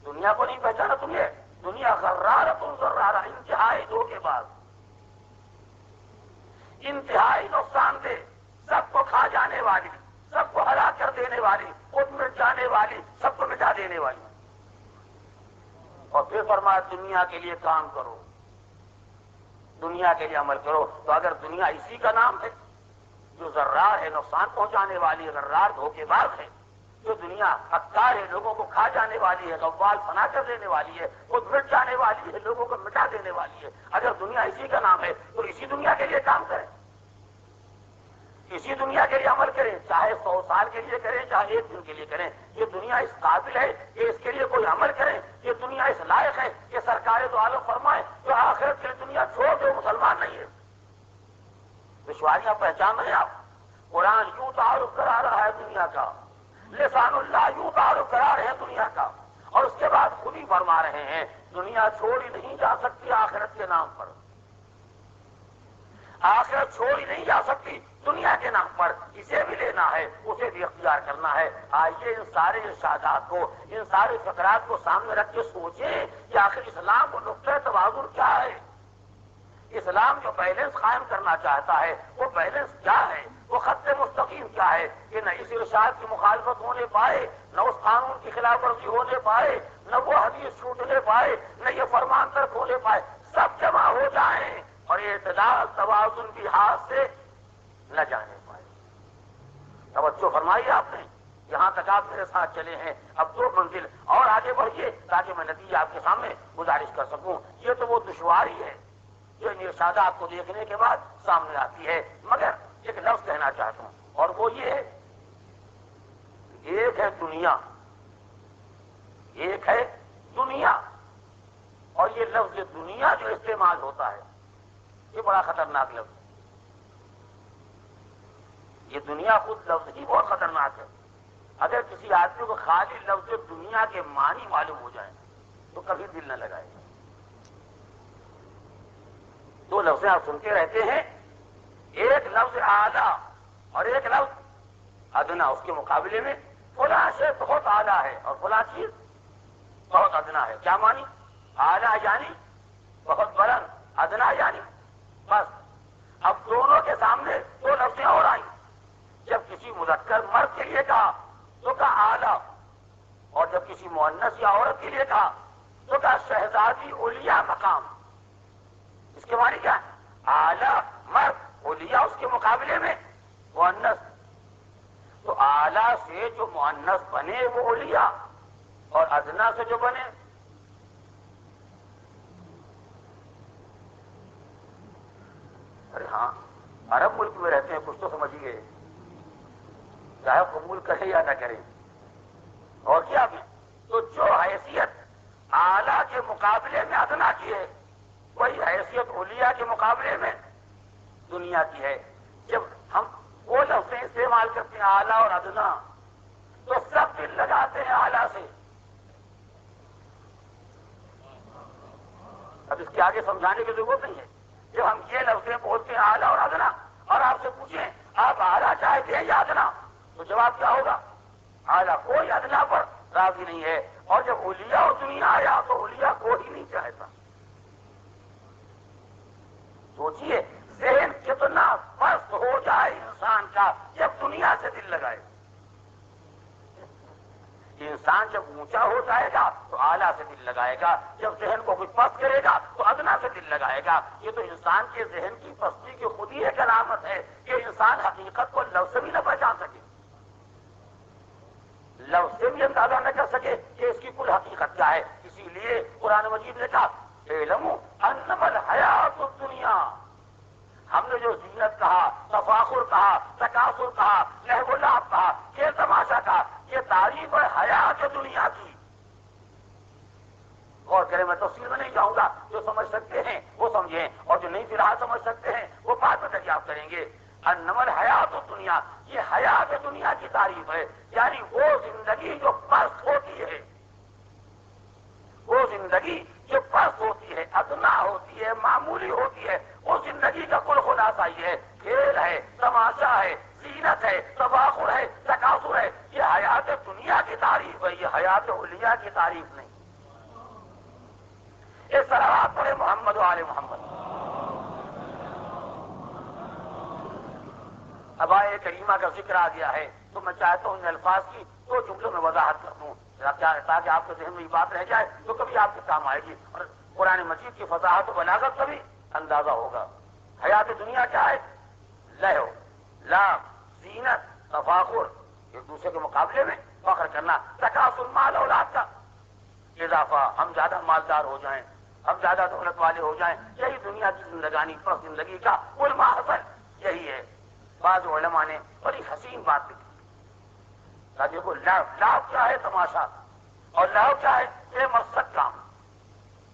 S1: دنیا کو نہیں پہچانا تم نے، دنیا غرارۃ غرارہ، انتہائی دھوکے باز، انتہائی نقصان دہ، سب کو کھا جانے والی، سب کو ہلاک کر دینے والی، خود مٹ جانے والی، سب کو مٹا دینے والی۔ اور پھر فرمایا دنیا کے لیے کام کرو، دنیا کے لیے عمل کرو۔ تو اگر دنیا اسی کا نام ہے جو ضرار ہے، نقصان پہنچانے والی، غرار دھوکے باز ہے، جو دنیا اکار ہے، لوگوں کو کھا جانے والی ہے، غوال فنا کر دینے والی ہے، خود مٹ جانے والی ہے، لوگوں کو مٹا دینے والی ہے، اگر دنیا اسی کا نام ہے تو اسی دنیا کے لیے کام کریں، اسی دنیا کے لیے عمل کریں، چاہے 100 سال کے لیے کریں، چاہے 1 دن کے لیے کریں۔ یہ دنیا اس قابل ہے کہ اس کے لیے کوئی عمل کریں، یہ دنیا اس لائق ہے کہ سرکار دو عالم فرمائے جو آخرت کے لیے دنیا چھوڑ دے مسلمان نہیں ہے۔ دشواریاں پہچان رہے ہیں آپ؟ قرآن یوں تعارف کرا رہا ہے دنیا کا، لسان اللہ یوں تعارف کرا رہے ہیں دنیا کا، اور اس کے بعد خود ہی فرما رہے ہیں دنیا چھوڑی نہیں جا سکتی آخرت کے نام پر، آخرت چھوڑی نہیں جا سکتی دنیا کے نام پر، اسے بھی لینا ہے، اسے بھی اختیار کرنا ہے۔ آئیے ان سارے ارشادات کو، ان سارے فقرات کو سامنے رکھ کے سوچیں کہ آخر اسلام کو نقطۂ توازن کیا ہے، اسلام جو بیلنس قائم کرنا چاہتا ہے وہ بیلنس کیا ہے، وہ خط مستقیم کیا ہے کہ نہ اس ارشاد کی مخالفت ہونے پائے، نہ اس قانون کی خلاف ورزی ہونے پائے، نہ وہ حدیث چھوٹنے پائے، نہ یہ فرمان ترک ہونے پائے، سب جمع ہو جائیں اور اعتدال توازن بھی ہاتھ سے نہ جانے پائے۔ توجہ فرمائی آپ نے، یہاں تک آپ میرے ساتھ چلے ہیں، اب 2 منزل اور آگے بڑھیے تاکہ میں نتیجہ آپ کے سامنے گزارش کر سکوں۔ یہ تو وہ دشواری ہے جو ان ارشادات کو دیکھنے کے بعد سامنے آتی ہے، مگر ایک لفظ کہنا چاہتا ہوں اور وہ یہ ہے، ایک ہے دنیا، ایک ہے دنیا، اور یہ لفظ دنیا جو استعمال ہوتا ہے یہ بڑا خطرناک لفظ ہے۔ یہ دنیا خود لفظ ہی بہت خطرناک ہے۔ اگر کسی آدمی کو خالی لفظ دنیا کے معنی معلوم ہو جائے تو کبھی دل نہ لگائے گا۔ 2 لفظ آپ سنتے رہتے ہیں، ایک لفظ اعلیٰ اور ایک لفظ ادنا، اس کے مقابلے میں فلاں شے بہت اعلیٰ ہے اور فلاں چیز بہت ادنا ہے۔ کیا معنی؟ اعلیٰ یعنی بہت بلند، ادنا یعنی بس۔ اب دونوں کے سامنے 2 لفظیں اور آئیں۔ جب کسی مذکر مرد کے لیے کہا تو کہا اعلیٰ، اور جب کسی مؤنث یا عورت کے لیے کہا تو کہا شہزادی اولیاء مقام۔ اس کے معنی کیا ہے؟ اعلیٰ مرد، اولیاء اس کے مقابلے میں مؤنث۔ تو اعلیٰ سے جو مؤنث بنے وہ اولیاء، اور ادنا سے جو بنے ارے ہاں عرب ملک میں رہتے ہیں، کچھ تو سمجھیے، چاہے قبول کرے یا نہ کرے۔ اور کیا بھی تو جو حیثیت اعلیٰ کے مقابلے میں ادنا کی ہے وہی حیثیت اولیاء کے مقابلے میں دنیا کی ہے۔ جب ہم وہ لفظیں استعمال کرتے ہیں اعلیٰ اور ادنا تو سب دل لگاتے ہیں اعلیٰ سے۔ اب اس کے آگے سمجھانے کی ضرورت نہیں ہے۔ جب ہم یہ لفظیں بولتے ہیں اعلیٰ اور ادنا، اور آپ سے پوچھیں آپ اعلیٰ چاہتے ہیں یا ادنا، تو جواب کیا ہوگا؟ اعلیٰ۔ کوئی ادنا پر راضی نہیں ہے۔ اور جب اولیاء اور دنیا آیا تو اولیاء کو ہی نہیں چاہتا۔ سوچئے ذہن کتنا پست ہو جائے انسان کا جب دنیا سے دل لگائے۔ انسان جب اونچا ہو جائے گا تو اعلیٰ سے دل لگائے گا، جب ذہن کو کچھ پست کرے گا تو ادنا سے دل لگائے گا۔ یہ تو انسان کے ذہن کی پستی کی خود ہی ایک علامت ہے کہ انسان حقیقت کو لفظ سے بھی نہ پہچان سکے، لفظ سے بھی اندازہ نہ کر سکے کہ اس کی کل حقیقت کیا ہے۔ اسی لیے قرآن مجید نے کہا اعلموا انما الحیات الدنیا۔ ہم نے جو زینت کہا، تفاخر کہا، تکاثر کہا، لہو و لعب کہا، کھیل تماشا کہا، یہ تعریف ہے حیات دنیا کی۔ غور کریں، میں تفصیل میں نہیں جاؤں گا، جو سمجھ سکتے ہیں وہ سمجھیں، اور جو نہیں فی الحال سمجھ سکتے ہیں وہ بعد میں دریافت کریں گے۔ انما الحیات الدنیا، یہ حیات دنیا کی تعریف ہے، یعنی وہ زندگی جو پست ہوتی ہے، وہ زندگی جو پست ہوتی ہے، ادنا ہوتی ہے، معمولی ہوتی ہے، اس زندگی کا کل خلاصہ یہ ہے، کھیل ہے، تماشا ہے، زینت ہے، تفاخر ہے، تکاثر ہے۔ یہ حیات دنیا کی تعریف ہے، یہ حیات اولیاء کی تعریف نہیں۔ اس طرح آپ پڑھے محمد و آل محمد۔ اب آئے کریمہ کا ذکر آ گیا ہے تو میں چاہتا ہوں ان الفاظ کی 2 جملوں میں وضاحت کر دوں تاکہ آپ کے ذہن میں یہ بات رہ جائے تو کبھی آپ کے کام آئے گی، اور قرآن مجید کی فصاحت و بلاغت کا بھی اندازہ ہوگا۔ حیات دنیا کیا ہے؟ لہو، لعب، زینت، تفاخر، ایک دوسرے کے مقابلے میں فخر کرنا، تکاثر، مال اولاد کا اضافہ، ہم زیادہ مالدار ہو جائیں، ہم زیادہ دولت والے ہو جائیں، یہی دنیا کی زندگانی پر زندگی کا کل محصل یہی ہے۔ بعض علماء نے بڑی حسین بات لکھی، دیکھو لعب کیا ہے؟ تماشا، اور لہو کیا ہے؟ بے مقصد کام،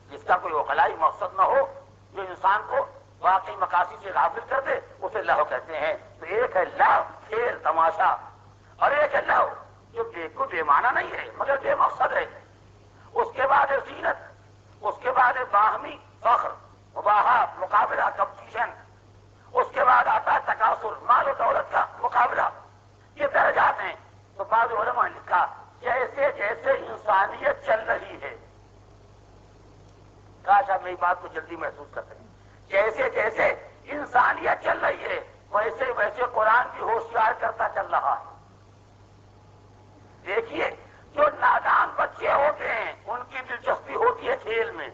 S1: جس کا کوئی عقلائی مقصد نہ ہو، جو انسان کو واقعی مقاصد سے غافل کر دے، اسے لہو کہتے ہیں۔ تو ایک ہے لہو، کھیل تماشا، اور ایک ہے لہو جو بے معنی نہیں ہے مگر بے مقصد ہے۔ اس کے بعد ہے زینت، اس کے بعد ہے باہمی فخر، مباحث، مقابلہ، کمپٹیشن، اس کے بعد آتا ہے تکاثر، مال و دولت کا مقابلہ۔ یہ درجات ہیں۔ تو بعض علماء نے لکھا جیسے جیسے انسانیت چل رہی ہے، کاش آپ میری بات کو جلدی محسوس کرتے ہیں، جیسے جیسے انسانیت چل رہی ہے ویسے ویسے قرآن بھی ہوشیار کرتا چل رہا ہے۔ دیکھیے جو نادان بچے ہوتے ہیں ان کی دلچسپی ہوتی ہے کھیل میں،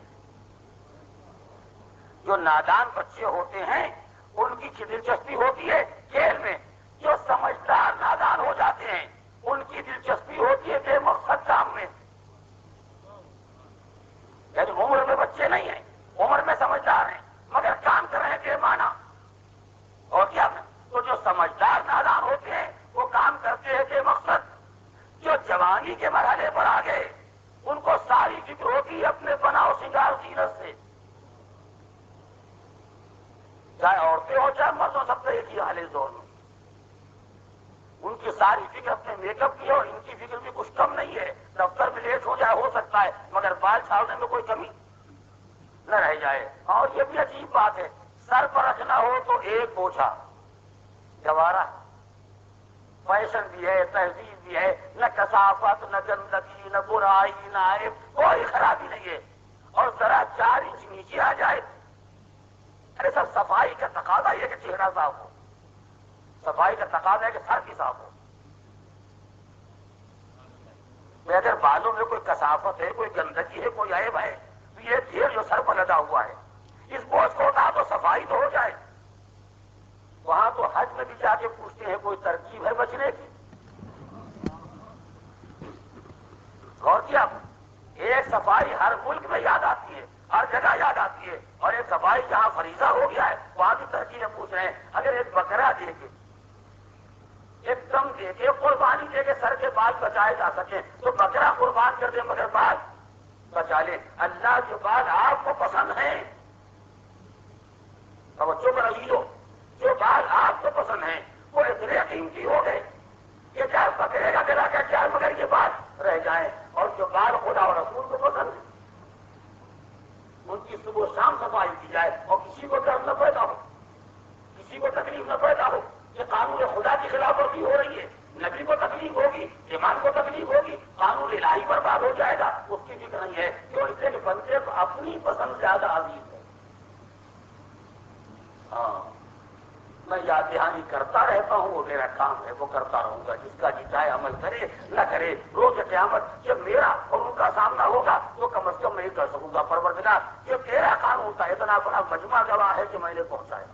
S1: جو نادان بچے ہوتے ہیں ان کی دلچسپی ہوتی ہے کھیل میں، جو سمجھدار نادان ہو جاتے ہیں ان کی دلچسپی جوانی کے مرحلے پر آ گئے، ان کو ساری فکر ہوتی ہے اپنے بناؤ سنگار زینت سے، چاہے عورتیں ہو چاہے مرد ہو، سب کا ایک ہی حال ہے دور میں۔ ان کی ساری فکر اپنے میک اپ کی ہے، اور ان کی فکر بھی کچھ کم نہیں ہے۔ دفتر میں لیٹ ہو جائے ہو سکتا ہے، مگر بال چھاڑنے میں کوئی کمی نہ رہ جائے۔ اور یہ بھی عجیب بات ہے، سر پر رکھنا ہو تو ایک بوجھا گوارا، فیشن بھی ہے، تہذیب بھی ہے، نہ کثافت نہ گندگی نہ برائی نہ عیب، کوئی خرابی نہیں ہے۔ اور ذرا 4 انچ نیچے آ جائے، ارے سب صفائی کا تقاضا یہ کہ چہرہ صاف ہو، صفائی کا تقاضا ہے کہ سر بھی صاف ہو۔ اگر بالوں میں کوئی کثافت ہے، کوئی گندگی ہے، کوئی عیب ہے، تو یہ ڈھیر جو سر پر لدا ہوا ہے، اس بوجھ کو اٹھا تو صفائی تو ہو جائے۔ وہاں تو حج میں بھی جا کے پوچھتے ہیں کوئی ترکیب ہے بچنے کی؟ غور کیا؟ ایک صفائی ہر ملک میں یاد آتی ہے، ہر جگہ یاد آتی ہے، اور ایک صفائی جہاں فریضہ ہو گیا ہے وہاں بھی ترکیبیں پوچھ رہے ہیں۔ اگر ایک بکرا دے کے، ایک دم دے کے، قربانی دے کے سر کے بال بچائے جا سکیں تو بکرا قربان کر دے مگر بال بچا لے۔ اللہ کے بال آپ کو پسند ہیں، توجہ پر رہیے، جو بال آپ کو پسند ہیں وہ اتنے قیمتی ہو گئے کہ چاہے بکرے کا گلا کا چاہے مگر یہ بال رہ جائیں، اور جو بال خدا اور رسول کو پسند ہیں ان کی صبح شام صفائی کی جائے، اور کسی کو ڈر نہ پیدا ہو، کسی کو تکلیف نہ پیدا ہو کہ قانون خدا کی خلاف ورزی ہو رہی ہے، نبی کو تکلیف ہوگی، ایمان کو تکلیف ہوگی، قانون الہی برباد ہو جائے گا، اس کی فکر نہیں ہے۔ کیوں؟ اس لیے کہ بندے کو اپنی پسند زیادہ عزیز ہے۔ ہاں، میں یاد دہانی کرتا رہتا ہوں، وہ میرا کام ہے، وہ کرتا رہوں گا، جس کا جی چاہے عمل کرے نہ کرے۔ روز قیامت جب میرا اور ان کا سامنا ہوگا تو کم از کم میں یہ کر سکوں گا، پروردگار یہ تیرا قانون تھا، اتنا بڑا مجمع گواہ ہے کہ میں نے پہنچایا،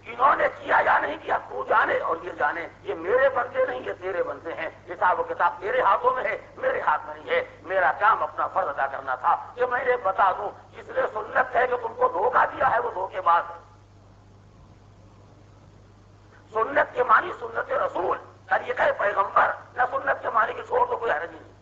S1: انہوں نے کیا یا نہیں کیا تو جانے اور یہ جانے، یہ میرے بندے نہیں، یہ تیرے بندے ہیں، حساب و کتاب تیرے ہاتھوں میں ہے، میرے ہاتھ میں نہیں ہے۔ میرا کام اپنا فرض ادا کرنا تھا کہ میں نے بتا دوں، جس نے سنت ہے کہ تم کو دھوکہ دیا ہے وہ دھوکے باز ہے۔ سنت کے معنی سنت رسول، طریقہ پیغمبر، نہ سنت کے معنی کی چھوڑ تو کوئی حرج نہیں۔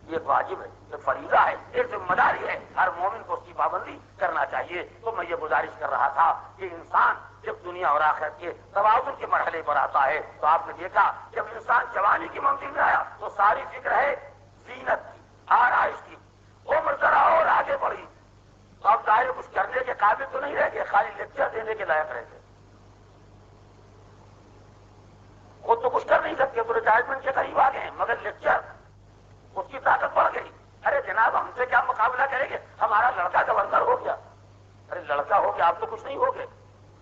S1: یہ ایک واجب ہے، ایک فریضہ ہے، ایک ذمہ داری ہے، ہر مومن کو اس کی پابندی کرنا چاہیے۔ تو میں یہ گزارش کر رہا تھا کہ انسان جب دنیا اور آخرت کے توازن کے مرحلے پر آتا ہے تو آپ نے دیکھا جب انسان جوانی کی منزل میں آیا تو ساری فکر ہے زینت کی، آرائش کی، عمر ذرا اور آگے بڑھی تو اب ظاہر کچھ کرنے کے قابل تو نہیں رہ گئے، خالی لیکچر دینے کے لائق رہ گئے، خود تو کچھ کر نہیں سکتے تو ریٹائرمنٹ کے قریب آ گئے، مگر لیکچر اس کی طاقت بڑھ گئی۔ ارے جناب ہم سے کیا مقابلہ کریں گے، ہمارا لڑکا گورنر ہو گیا، ارے لڑکا ہو گیا آپ تو کچھ نہیں ہو گئے۔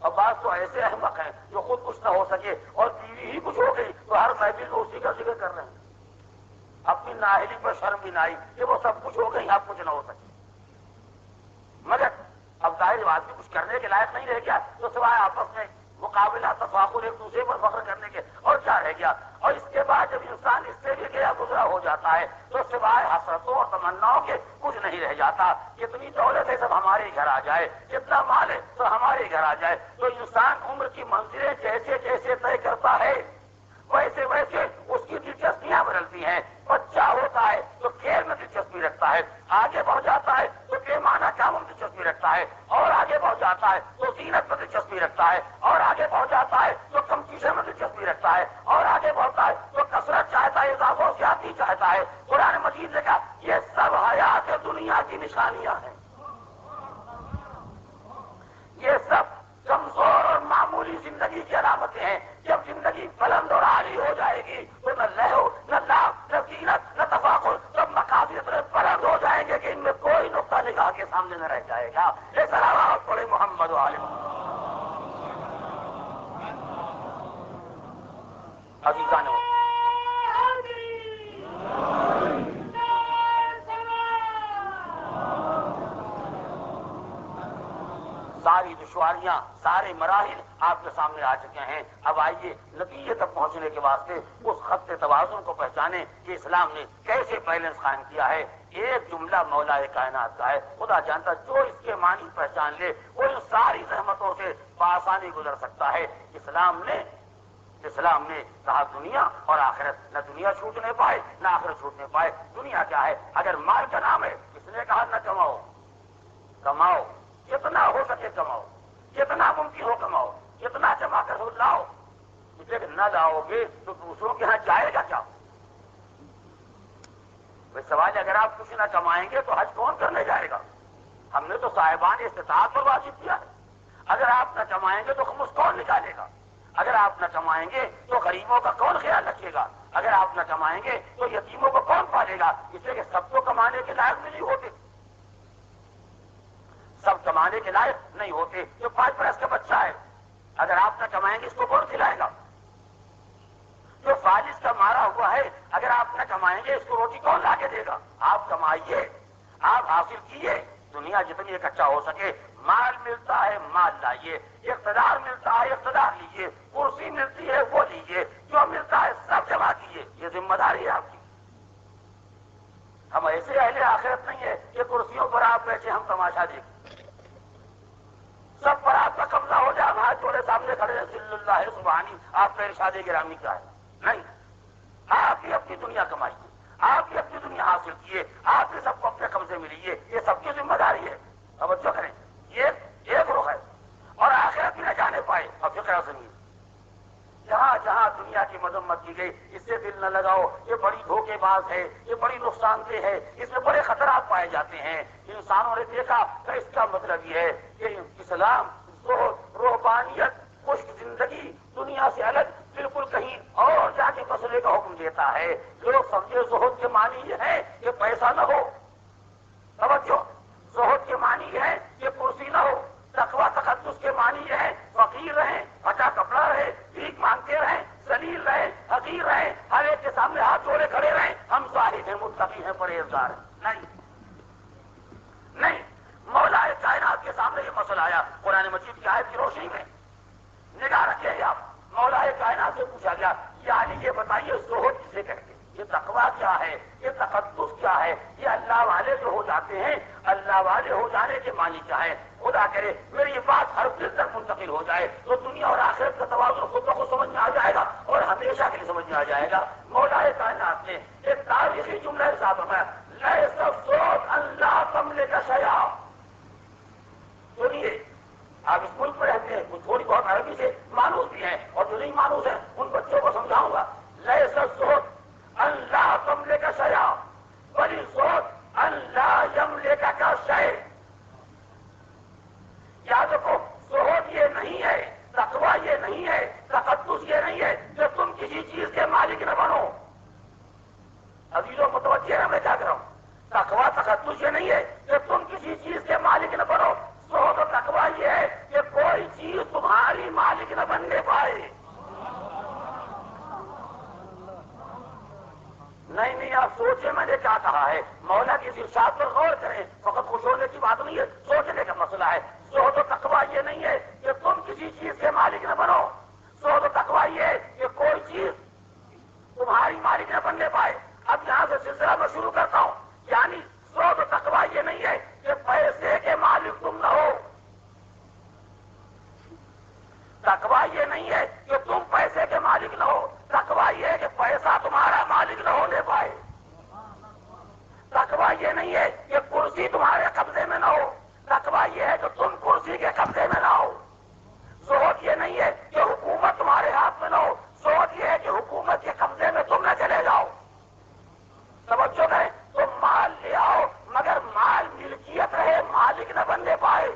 S1: اور بعض تو ایسے احمق ہیں جو خود کچھ نہ ہو سکے اور بیوی ہی کچھ ہو گئی تو ہر محفل میں اسی کا ذکر کر رہے ہیں، اپنی نااہلی پر شرم بھی نہ آئی کہ وہ سب کچھ ہو گئی آپ کچھ نہ ہو سکے۔ مگر اب ظاہر بات بھی کچھ کرنے کے لائق نہیں رہ گیا تو سوائے آپس میں مقابلہ تفاخر ایک دوسرے پر فخر کرنے کے اور کیا رہ گیا۔ اور اس کے بعد جب انسان اس سے بھی گیا گزرا ہو جاتا ہے تو سوائے حسرتوں اور تمناؤں کے کچھ نہیں رہ جاتا۔ کتنی دولت ہے سب ہمارے گھر آ جائے، کتنا مال ہے سب ہمارے گھر آ جائے، تو انسان عمر کی منزلیں جیسے جیسے طے کرتا ہے ویسے ویسے اس کی دلچسپیاں بدلتی ہیں۔ بچہ ہوتا ہے تو کھیل میں دلچسپی رکھتا ہے، آگے بڑھ جاتا ہے تو پیمانہ کاموں میں دلچسپی رکھتا ہے، اور آگے بڑھ جاتا ہے تو زینت میں دلچسپی رکھتا ہے، اور آگے بڑھ جاتا ہے تو کم چیزوں میں دلچسپی رکھتا ہے، اور آگے بڑھتا ہے تو کثرت چاہتا ہے، اضافہ و زیادتی چاہتا ہے۔ قرآن مجید نے کہا یہ سب حیات دنیا کی نشانیاں ہیں، یہ سب کمزور اور معمولی زندگی کی علامتیں ہیں۔ جب زندگی بلند اور عالی ہو جائے گی تو نہ لہو نہ لاپ نہ زینت نہ تفاخر، سب مقاصد اتنے بلند ہو جائیں گے کہ ان میں کوئی نقطہ نگاہ کے سامنے نہ رہ جائے گا۔ یہ سلامات پڑے محمد و آل محمد۔ عزیزان ساری دشواریاں سارے مراحل آپ کے سامنے آ چکے ہیں۔ اب آئیے نتیجے تک پہنچنے کے واسطے اس خط توازن کو پہچانے کہ اسلام نے کیسے بیلنس قائم کیا ہے۔ ایک جملہ مولا کائنات کا ہے، خدا جانتا جو اس کے معنی پہچان لے وہ ان ساری زحمتوں سے بآسانی گزر سکتا ہے۔ اسلام نے کہا دنیا اور آخرت، نہ دنیا چھوٹنے پائے نہ آخرت چھوٹنے پائے۔ دنیا کیا ہے؟ اگر مال کا نام ہے، اس نے کہا نہ کماؤ، کماؤ جتنا ہو سکے کماؤ، جتنا ممکن ہو کماؤ، جتنا جمع کر ہو لاؤ، لیکن نہ لاؤ گے تو دوسروں کے ہاں جائے گا کیا؟ سوال، اگر آپ کچھ نہ کمائیں گے تو حج کون کرنے جائے گا؟ ہم نے تو صاحبان استطاعت پر واجب کیا ہے۔ اگر آپ نہ کمائیں گے تو خمس کون نکالے گا؟ اگر آپ نہ کمائیں گے تو غریبوں کا کون خیال رکھے گا؟ اگر آپ نہ کمائیں گے تو یتیموں کو کون پالے گا؟ اس لیے کہ سب کو کمانے کے لائق بھی نہیں ہوتے، سب کمانے کے لائق نہیں ہوتے۔ جو 5 برس کا بچہ ہے، اگر آپ نہ کمائیں گے اس کو کون کھلائے گا؟ جو فالج کا مارا ہوا ہے، اگر آپ نہ کمائیں گے اس کو روٹی کون لا کے دے گا؟ آپ کمائیے، آپ حاصل کیے، دنیا جتنی اکٹھا ہو سکے، مال ملتا ہے مال لائیے، اقتدار ملتا ہے اقتدار لیجیے، کرسی ملتی ہے وہ لیجیے، جو ملتا ہے سب جمع کیجیے، یہ ذمہ داری ہے آپ کی۔ ہم ایسے اہل آخرت نہیں ہے کہ کرسیوں پر آپ بیٹھے ہم تماشا دیکھیں، سب پر آپ کا قبضہ ہو جائے، ہاتھ جوڑے سامنے کھڑے ہیں، صلی اللہ سبحانی، آپ کا ارشاد گرامی کیا ہے؟ نہیں، آپ ہی اپنی دنیا کمائیے، آپ ہی اپنی دنیا حاصل کیے، آپ ہی سب کو اپنے قبضے میں لیجیے، یہ سب کی ذمہ داری ہے۔ توجہ کریں، یہ ایک رخ ہے، اور آخرت بھی نہ جانے پائے۔ اور فکر سنیے، جہاں جہاں دنیا کی مذمت کی گئی، اس سے دل نہ لگاؤ، یہ بڑی دھوکے باز ہے، یہ بڑی نقصان دہ ہے، اس میں بڑے خطرات پائے جاتے ہیں۔ انسانوں نے دیکھا کہ اس کا مطلب یہ ہے کہ اسلام زہد، روحانیت، خشک زندگی، دنیا سے الگ بالکل کہیں اور جا کے مسئلے کا حکم دیتا ہے۔ لوگ سمجھے زہد کے معنی یہ ہے کہ پیسہ نہ ہو، توجہ، زہد کے معنی یہ ہے کہ کرسی نہ ہو، تقویٰ تقدس کے معنی یہ ہے فقیر رہیں، پھٹا کپڑا رہے، بھیک مانگتے رہیں، ذلیل رہیں، حقیر رہیں، ہر ایک کے سامنے ہاتھ جوڑے کھڑے رہیں، ہم زاہد ہیں، متقی ہیں، پرہیزگار ہیں۔ نہیں، مولا کائنات کے سامنے یہ مسئلہ آیا، قرآن مجید کی آیت کی روشنی میں نگاہ رکھیں گے آپ، مولا کائنات سے پوچھا گیا، یعنی یہ بتائیے زہد کسے کہتے ہیں؟ یہ تقویٰ کیا ہے؟ یہ تقدس کیا ہے؟ یہ اللہ والے جو ہو جاتے ہیں، اللہ والے ہو جانے کے معنی کیا ہے؟ خدا کرے میری یہ بات ہر دل تک منتقل ہو جائے تو دنیا اور آخرت کا توازن خود بخود سمجھ میں آ جائے گا، اور ہمیشہ کے لیے سمجھ میں آ جائے گا۔ مولا کائنات نے ایک تاریخی جملہ ارشاد فرمایا، لیس الصوت اللہ تملک شیئا۔ سنیے، آپ اس ملک میں رہتے ہیں، کچھ تھوڑی بہت عربی سے مانوس بھی ہیں، اور جو نہیں مانوس ہیں ان بچوں کو سمجھاؤں گا۔ لیس الصوت اللہ تملک شیئا بل الصوت اللہ یملک شیء۔ یاد رکھو، زہد یہ نہیں ہے، تقویٰ یہ نہیں ہے، تقدس یہ نہیں ہے کہ تم کسی چیز کے مالک نہ بنو۔ عزیزوں متوجہ ہے میں کیا کر رہا ہوں؟ تقویٰ تقدس یہ نہیں ہے کہ تم کسی چیز کے مالک نہ بنو، زہد و تقویٰ یہ ہے کہ کوئی چیز تمہاری مالک نہ بننے پائے۔ نہیں، آپ سوچیں میں نے کیا کہا ہے، مولا کی ارشاد پر غور کریں، فقط خوش ہونے کی بات نہیں ہے، سوچنے کا مسئلہ ہے۔ زہد و تقویٰ یہ نہیں ہے کہ تم کسی چیز کے مالک نہ بنو، زہد و تقویٰ یہ ہے کہ کوئی چیز تمہاری مالک نہ بننے پائے۔ اب یہاں سے سلسلہ میں شروع کرتا ہوں، یعنی زہد و تقویٰ یہ نہیں ہے کہ پیسے کے مالک تم نہ ہو، تقویٰ یہ نہیں ہے کہ تم پیسے کے مالک نہ ہو، تقویٰ یہ ہے کہ پیسہ تمہارا مالک نہ ہونے پائے، تقویٰ یہ نہیں ہے کہ کرسی تمہارے قبضے میں نہ ہو، تقویٰ یہ ہے کہ تم کرسی کے قبضے میں نہ ہو، زہد یہ نہیں ہے کہ حکومت تمہارے ہاتھ میں نہ ہو، زہد یہ ہے کہ حکومت کے قبضے میں تم نہ چلے جاؤ۔ توجہ کریں، تم مال لے آؤ مگر مال ملکیت رہے، مالک نہ بننے پائے۔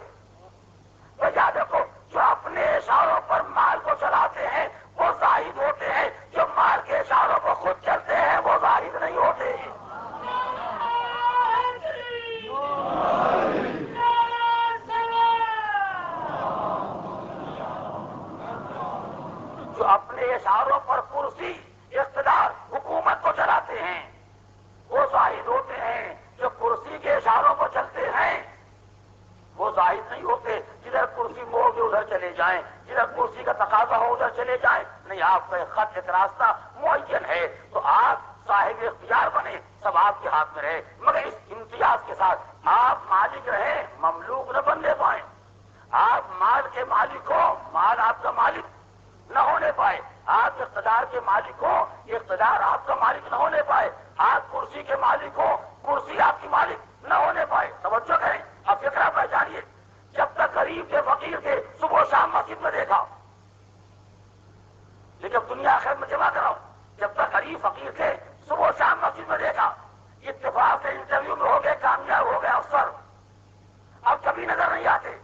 S1: تو یاد رکھو، جو اپنے اشاروں پر مال کو چلاتے ہیں وہ زاہد ہوتے ہیں، جو مال کے اشاروں پر خود چلتے ہیں وہ زاہد نہیں ہوتے۔ جو اپنے اشاروں پر کرسی، اقتدار، حکومت کو چلاتے ہیں وہ زاہد ہوتے ہیں، جو کرسی کے اشاروں پر چلتے ہیں وہ زاہد نہیں ہوتے۔ جدھر کرسی موڑ کے ادھر چلے جائیں، جدھر کرسی کا تقاضا ہو ادھر چلے جائیں، نہیں، آپ کا خط ایک راستہ معین ہے تو آپ صاحب اختیار بنے، سب آپ کے ہاتھ میں رہے، مگر اس امتیاز کے ساتھ آپ مالک رہیں، مملوک نہ بننے پائیں۔ آپ مال کے مالک ہو، مال آپ کا مالک نہ ہونے پائے۔ آپ اقتدار کے مالک ہو، اقتدار آپ کا مالک نہ ہونے پائے. آپ کرسی کے مالک ہو، کرسی آپ کی مالک نہ ہونے پائے. توجہ کریں، اب فکرہ پہچانیے. جب تک غریب تھے، فقیر تھے، صبح و شام مسجد میں دیکھا، لیکن دنیا آخر میں جمع کراؤ. جب تک غریب فقیر تھے، صبح و شام مسجد میں دیکھا. اتفاق سے انٹرویو میں ہو گئے، کامیاب ہو گئے افسر. اب کبھی نظر نہیں آتے.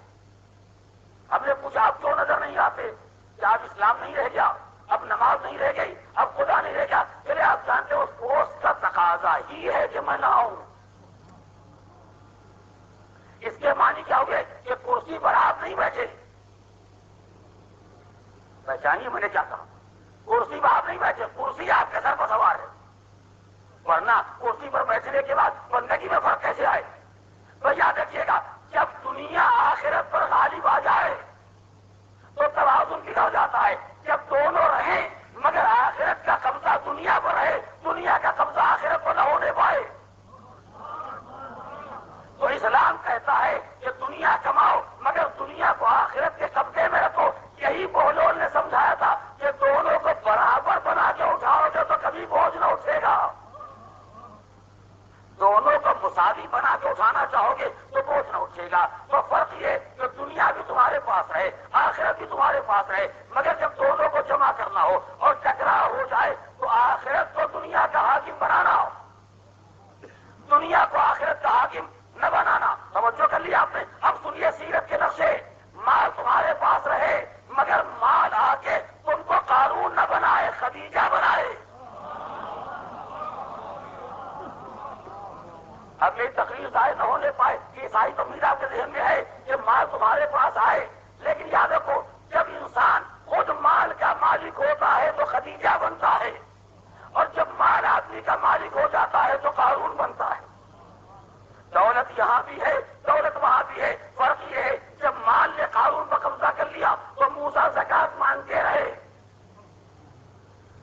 S1: ہم نے پوچھا آپ کیوں نظر نہیں آتے؟ کہ اب اسلام نہیں رہ گیا، اب نماز نہیں رہ گئی، اب خدا نہیں رہ گیا. چلے آپ جانتے ہو اس پوسٹ کا تقاضا ہی ہے کہ میں نہ آؤں. اس کے معنی کیا ہوئے کہ کرسی پر آپ نہیں بیٹھے. پہچانیے میں نے کیا کہا. کرسی پر آپ نہیں بیٹھے، کرسی آپ کے سر پر سوار ہے. ورنہ کرسی پر بیٹھنے کے بعد بندگی میں فرق کیسے آئے؟ تو یاد رکھیے گا، جب دنیا آخرت پر غالب آ جائے تو توازن بگڑ جاتا ہے. جب دونوں رہیں مگر آخرت کا قبضہ دنیا پر رہے، دنیا کا قبضہ آخرت پر نہ ہونے پائے. تو اسلام کہتا ہے کہ دنیا کماؤ مگر دنیا کو آخرت کے قبضے میں رکھو. یہی بہلول نے سمجھایا تھا کہ دونوں کو برابر بنا کے اٹھاؤ گے تو کبھی بوجھ نہ اٹھے گا. دونوں کو مساوی بنا کے اٹھانا چاہو گے تو بوجھ نہ اٹھے گا. تو فرق یہ کہ دنیا بھی تمہارے پاس رہے، آخرت بھی تمہارے پاس رہے. مگر جب دونوں کو جمع کرنا ہو اور ٹکراؤ ہو جائے تو آخرت کو دنیا کا حاکم بنانا ہو، دنیا کو آخرت کا حاکم نہ بنانا. توجہ کر لیا آپ نے. اب سنیے سیرت کے نقشے. مال تمہارے پاس رہے مگر مال آ کے تم کو قارون نہ بنائے، خدیجہ بنائے. اب یہ تقریر ظاہر نہ ہونے پائے کہ عیسائی تو میرا کے ذہن میں ہے کہ مال تمہارے پاس آئے، لیکن یاد رکھو جب انسان خود مال کا مالک ہوتا ہے تو خدیجہ بنتا ہے، اور جب مال آدمی کا مالک ہو جاتا ہے تو قارون بنتا ہے. دولت یہاں بھی ہے، دولت وہاں بھی ہے. فرق یہ ہے جب مال نے قارون پر قبضہ کر لیا تو موسیٰ زکات مانگتے رہے.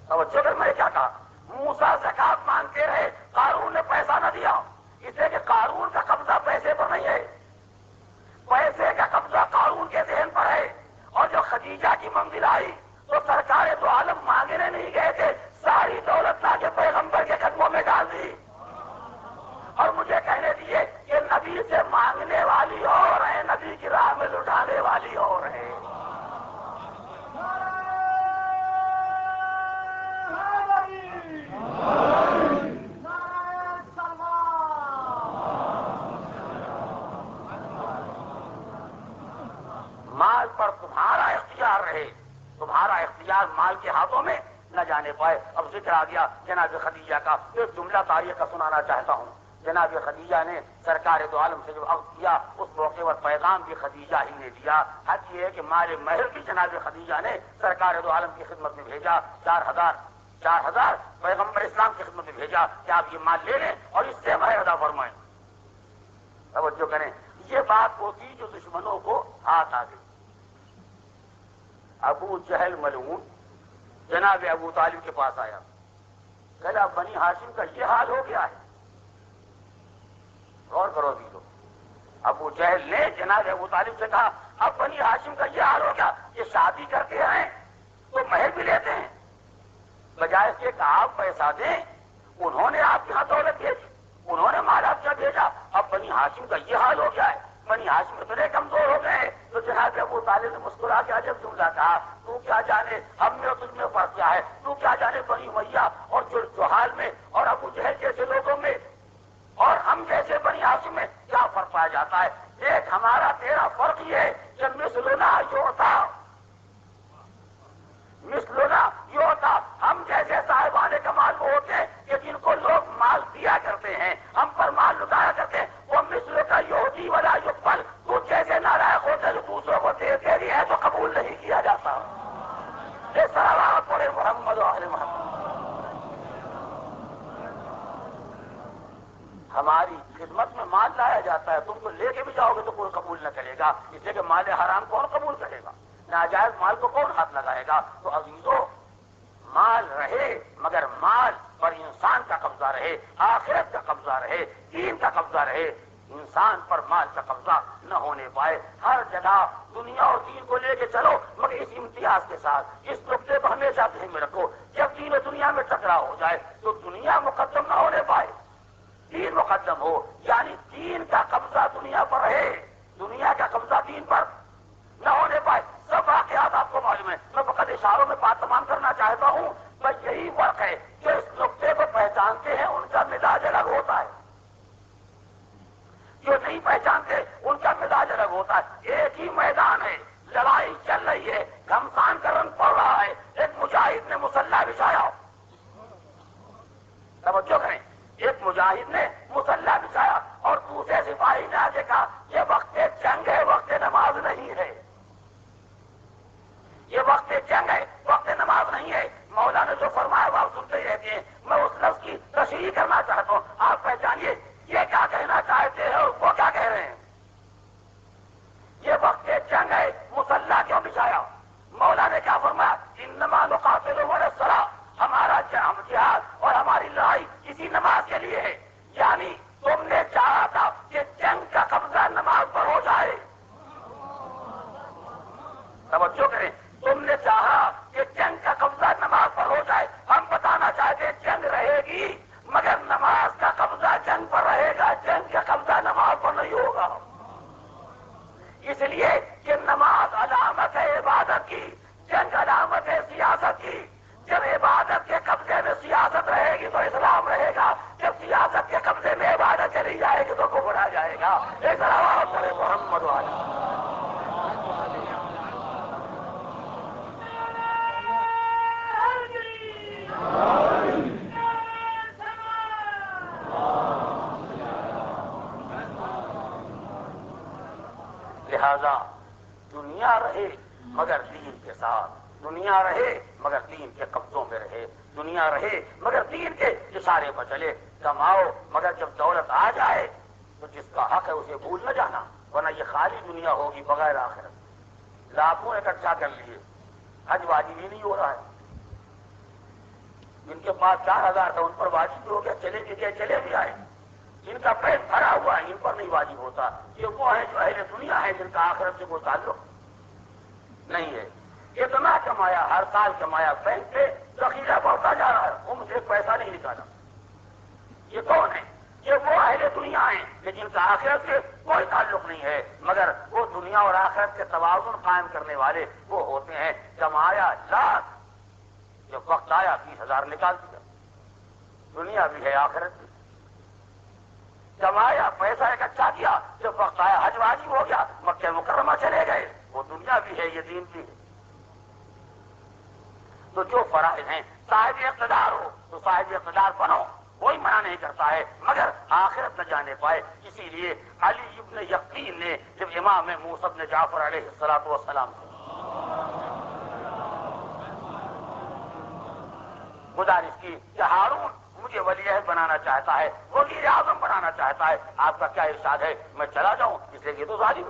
S1: توجہ کر، میں نے کیا کہا؟ موسیٰ زکات مانگتے رہے، قارون نے پیسہ نہ دیا. اس لیے کہ قارون کا قبضہ پیسے پر نہیں ہے، پیسے کا قبضہ قارون کے ذہن پر ہے. اور جو خدیجہ کی منزل آئی تو سرکار دو عالم مانگنے نہیں گئے تھے، ساری دولت لا کے پیغمبر کے قدموں میں ڈال دی. اور مجھے کہنے دیے کہ نبی سے مانگنے والی اور ہے، نبی کی راہ میں لٹانے والی اور ہے. مال پر تمہارا اختیار رہے، تمہارا اختیار مال کے ہاتھوں میں نہ جانے پائے. اب ذکر آ گیا جناب خدیجہ کا. ایک جملہ تاریخ کا سنانا چاہتا ہوں. جناب خدیجہ نے سرکار دو عالم سے جو عقد کیا اس موقع پر پیغام بھی خدیجہ ہی نے دیا. حق یہ ہے کہ مال مہر بھی جناب خدیجہ نے سرکار دو عالم کی خدمت میں بھیجا. 4,000 پیغمبر اسلام کی خدمت میں بھیجا کہ آپ یہ مال لے لیں اور اس سے مہر ادا فرمائیں. توجہ کریں، یہ بات ہوتی جو دشمنوں کو ہاتھ آ گئی. ابو جہل ملعون جناب ابو طالب کے پاس آیا، کہا بنی ہاشم کا یہ حال ہو گیا ہے. غور کرو بھی لو. ابو جہل نے جناب ابو طالب سے کہا اب بنی ہاشم کا یہ حال ہو گیا، یہ شادی کرتے ہیں تو مہر بھی لیتے ہیں، بجائے اس کے کہ آپ پیسہ دیں. انہوں نے آپ کے ہاں دولت بھیجی، انہوں نے مال آپ کا بھیجا. اب بنی ہاشم کا یہ حال ہو گیا ہے، بنی ہاشم اتنے کمزور ہو گئے. تو جناب ابو طالب نے مسکرا کے عجب جملہ کہا، تو کیا جانے ہم میں اور تجھ میں فرق کیا ہے؟ تو کیا جانے بنی امیہ اور جوحال میں اور ابو جہل جیسے لوگوں میں اور ہم جیسے بنی ہاشم میں کیا فرق پایا جاتا ہے؟ ایک ہمارا تیرا فرق یہ ہے کہ مثلنا یوتا، ہم جیسے صاحبان کمال وہ ہوتے ہیں کہ جن کو لوگ مال دیا کرتے ہیں، ہم پر مال لٹایا کرتے ہیں. وہ مثل کا یہودی ولا یقبل، تو جیسے نالائق ہوتے جو دوسروں کو دے رہی ہے تو قبول نہیں کیا جاتا. یہ صلوات پڑھے محمد و آل محمد. ہماری خدمت میں مال لایا جاتا ہے، تم کو لے کے بھی جاؤ گے تو کوئی قبول نہ کرے گا. اس لیے کہ مال حرام کون قبول کرے گا؟ ناجائز مال کو کون ہاتھ لگائے گا؟ تو عزیزو، مال رہے مگر مال پر انسان کا قبضہ رہے، آخرت کا قبضہ رہے، دین کا قبضہ رہے. انسان پر مال کا قبضہ نہ ہونے پائے. ہر جگہ دنیا اور دین کو لے کے چلو، مگر اس امتیاز کے ساتھ اس نقطے کو ہمیشہ ذہن میں رکھو، جب دین و دنیا میں ٹکراؤ ہو جائے تو دنیا مقدم نہ ہونے پائے، دین مقدم ہو. یعنی دین کا قبضہ دنیا پر رہے، دنیا کا قبضہ دین پر نہ ہونے پائے. سب واقعات آپ کو معلوم ہے، میں فقط اشاروں میں بات تمام کرنا چاہتا ہوں. بس یہی فرق ہے، جو اس نقطے کو پہچانتے ہیں ان کا مزاج الگ ہوتا ہے، جو نہیں پہچانتے ان کا مزاج الگ ہوتا ہے. ایک ہی میدان ہے، لڑائی چل رہی ہے، گھمسان کا رنگ پڑ رہا ہے، ایک مجاہد نے مسلح بچھایا، توجہ کریں، ایک مجاہد نے مسلح بچھایا اور دوسرے سپاہی نے آگے کہا یہ وقت جنگ ہے، وقت نماز نہیں ہے، یہ وقت جنگ ہے، وقت نماز نہیں ہے. مولا نے جو فرمایا وہ آپ سنتے ہی رہتے ہیں. میں اس لفظ کی تشریح کرنا چاہتا ہوں، آپ پہچانیے یہ کیا کہنا چاہتے ہیں اور وہ کیا کہہ رہے ہیں. یہ وقت جنگ ہے، مسلح کیوں بچھایا؟ مولا نے کیا فرمایا؟ انما نقاتل وللصلاۃ، ہمارا جہاد اور ہماری لڑائی اسی نماز کے لیے ہے. یعنی تم نے چاہا تھا کہ جنگ کا قبضہ نماز پر ہو جائے، توجہ کریں، تم نے چاہا کہ جنگ کا قبضہ نماز پر ہو جائے. ہم بتانا چاہتے جنگ رہے گی مگر نماز کا قبضہ جنگ پر رہے گا، جنگ کا قبضہ نماز پر نہیں ہوگا. اس لیے کہ نماز علامت ہے عبادت کی، جنگ علامت ہے سیاست کی. جب عبادت کے قبضے میں سیاست رہے گی تو اسلام رہے گا، جب سیاست کے قبضے میں عبادت چلی جائے گی تو کفر آ جائے گا. ایک آواز کرے محمد والا. لہذا دنیا رہے مگر دین کے ساتھ، دنیا رہے مگر دین کے قبضوں میں رہے، دنیا رہے مگر دین کے اشارے پر چلے. کماؤ مگر جب دولت آ جائے تو جس کا حق ہے اسے بھول نہ جانا، ورنہ یہ خالی دنیا ہوگی بغیر آخرت. لاکھوں اکٹھا کر لیے، حج واجب ہی نہیں ہو رہا ہے. جن کے پاس 4000 تھا ان پر واجب ہو گیا، چلے بھی گئے چلے بھی آئے. جن کا پیٹ بھرا ہوا ہے ان پر نہیں واجب ہوتا. یہ وہ ہے جو اہل دنیا ہے جن کا آخرت سے کوئی تعلق نہیں ہے. اتنا کمایا، ہر سال کمایا، بینک پہ ذخیرہ بڑھتا جا رہا ہے، وہ مجھے پیسہ نہیں نکالا. یہ کون ہے؟ یہ وہ اہل دنیا ہیں کہ جن کا آخرت سے کوئی تعلق نہیں ہے، مگر وہ دنیا اور آخرت کے توازن قائم کرنے والے وہ ہوتے ہیں. کمایا لاکھ، جب وقت آیا 20,000 نکال دیا. دنیا بھی ہے آخرت بھی. کمایا پیسہ اکٹھا کیا، جب وقت آیا حج واجب ہو گیا، مکہ مکرمہ چلے گئے. وہ دنیا بھی ہے، یہ دین بھی ہے. تو جو فرائض ہیں، صاحب اقتدار ہو تو صاحب اقتدار بنو، کوئی منع نہیں کرتا ہے، مگر آخرت نہ جانے پائے. اسی لیے علی ابن یقین نے جب امام موسیٰ بن جعفر علیہ الصلوۃ والسلام گزارش کی کہ ہارون مجھے ولی عہد بنانا چاہتا ہے، وزیر اعظم بنانا چاہتا ہے، آپ کا کیا ارشاد ہے؟ میں چلا جاؤں؟ اس لیے یہ تو ظالم،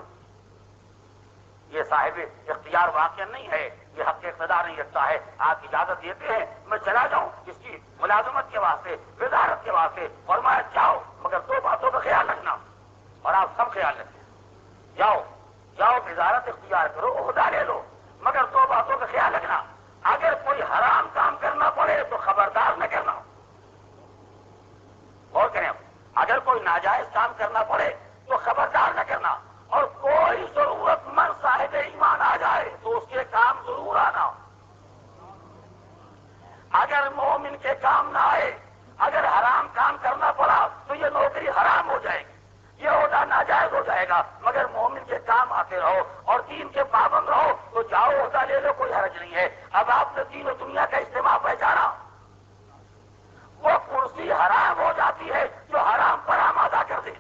S1: یہ صاحب اختیار واقع نہیں ہے، یہ حق اقتدار نہیں رکھتا ہے. آپ اجازت دیتے ہیں میں چلا جاؤں اس کی ملازمت کے واسطے، وزارت کے واسطے؟ فرمایا جاؤ مگر 2 باتوں کا خیال رکھنا، اور آپ سب خیال رکھیں. جاؤ جاؤ وزارت اختیار کرو، عہدہ لے لو، مگر 2 باتوں کا خیال رکھنا. اگر کوئی حرام کام کرنا پڑے تو خبردار نہ کرنا، اور کریں اگر کوئی ناجائز کام کرنا پڑے تو خبردار نہ کرنا، اور کوئی ضرورت مند صاحب ایمان آ جائے تو اس کے کام ضرور آنا. اگر مومن کے کام نہ آئے، اگر حرام کام کرنا پڑا تو یہ نوکری حرام ہو جائے گی، یہ عہدہ ناجائز ہو جائے گا. مگر مومن کے کام آتے رہو اور دین کے پابند رہو تو جاؤ عہدہ لے لو، کوئی حرج نہیں ہے. اب آپ نے دین و دنیا کا اجتماع پہچانا، وہ کرسی حرام ہو جاتی ہے جو حرام پر آمادہ کر دے،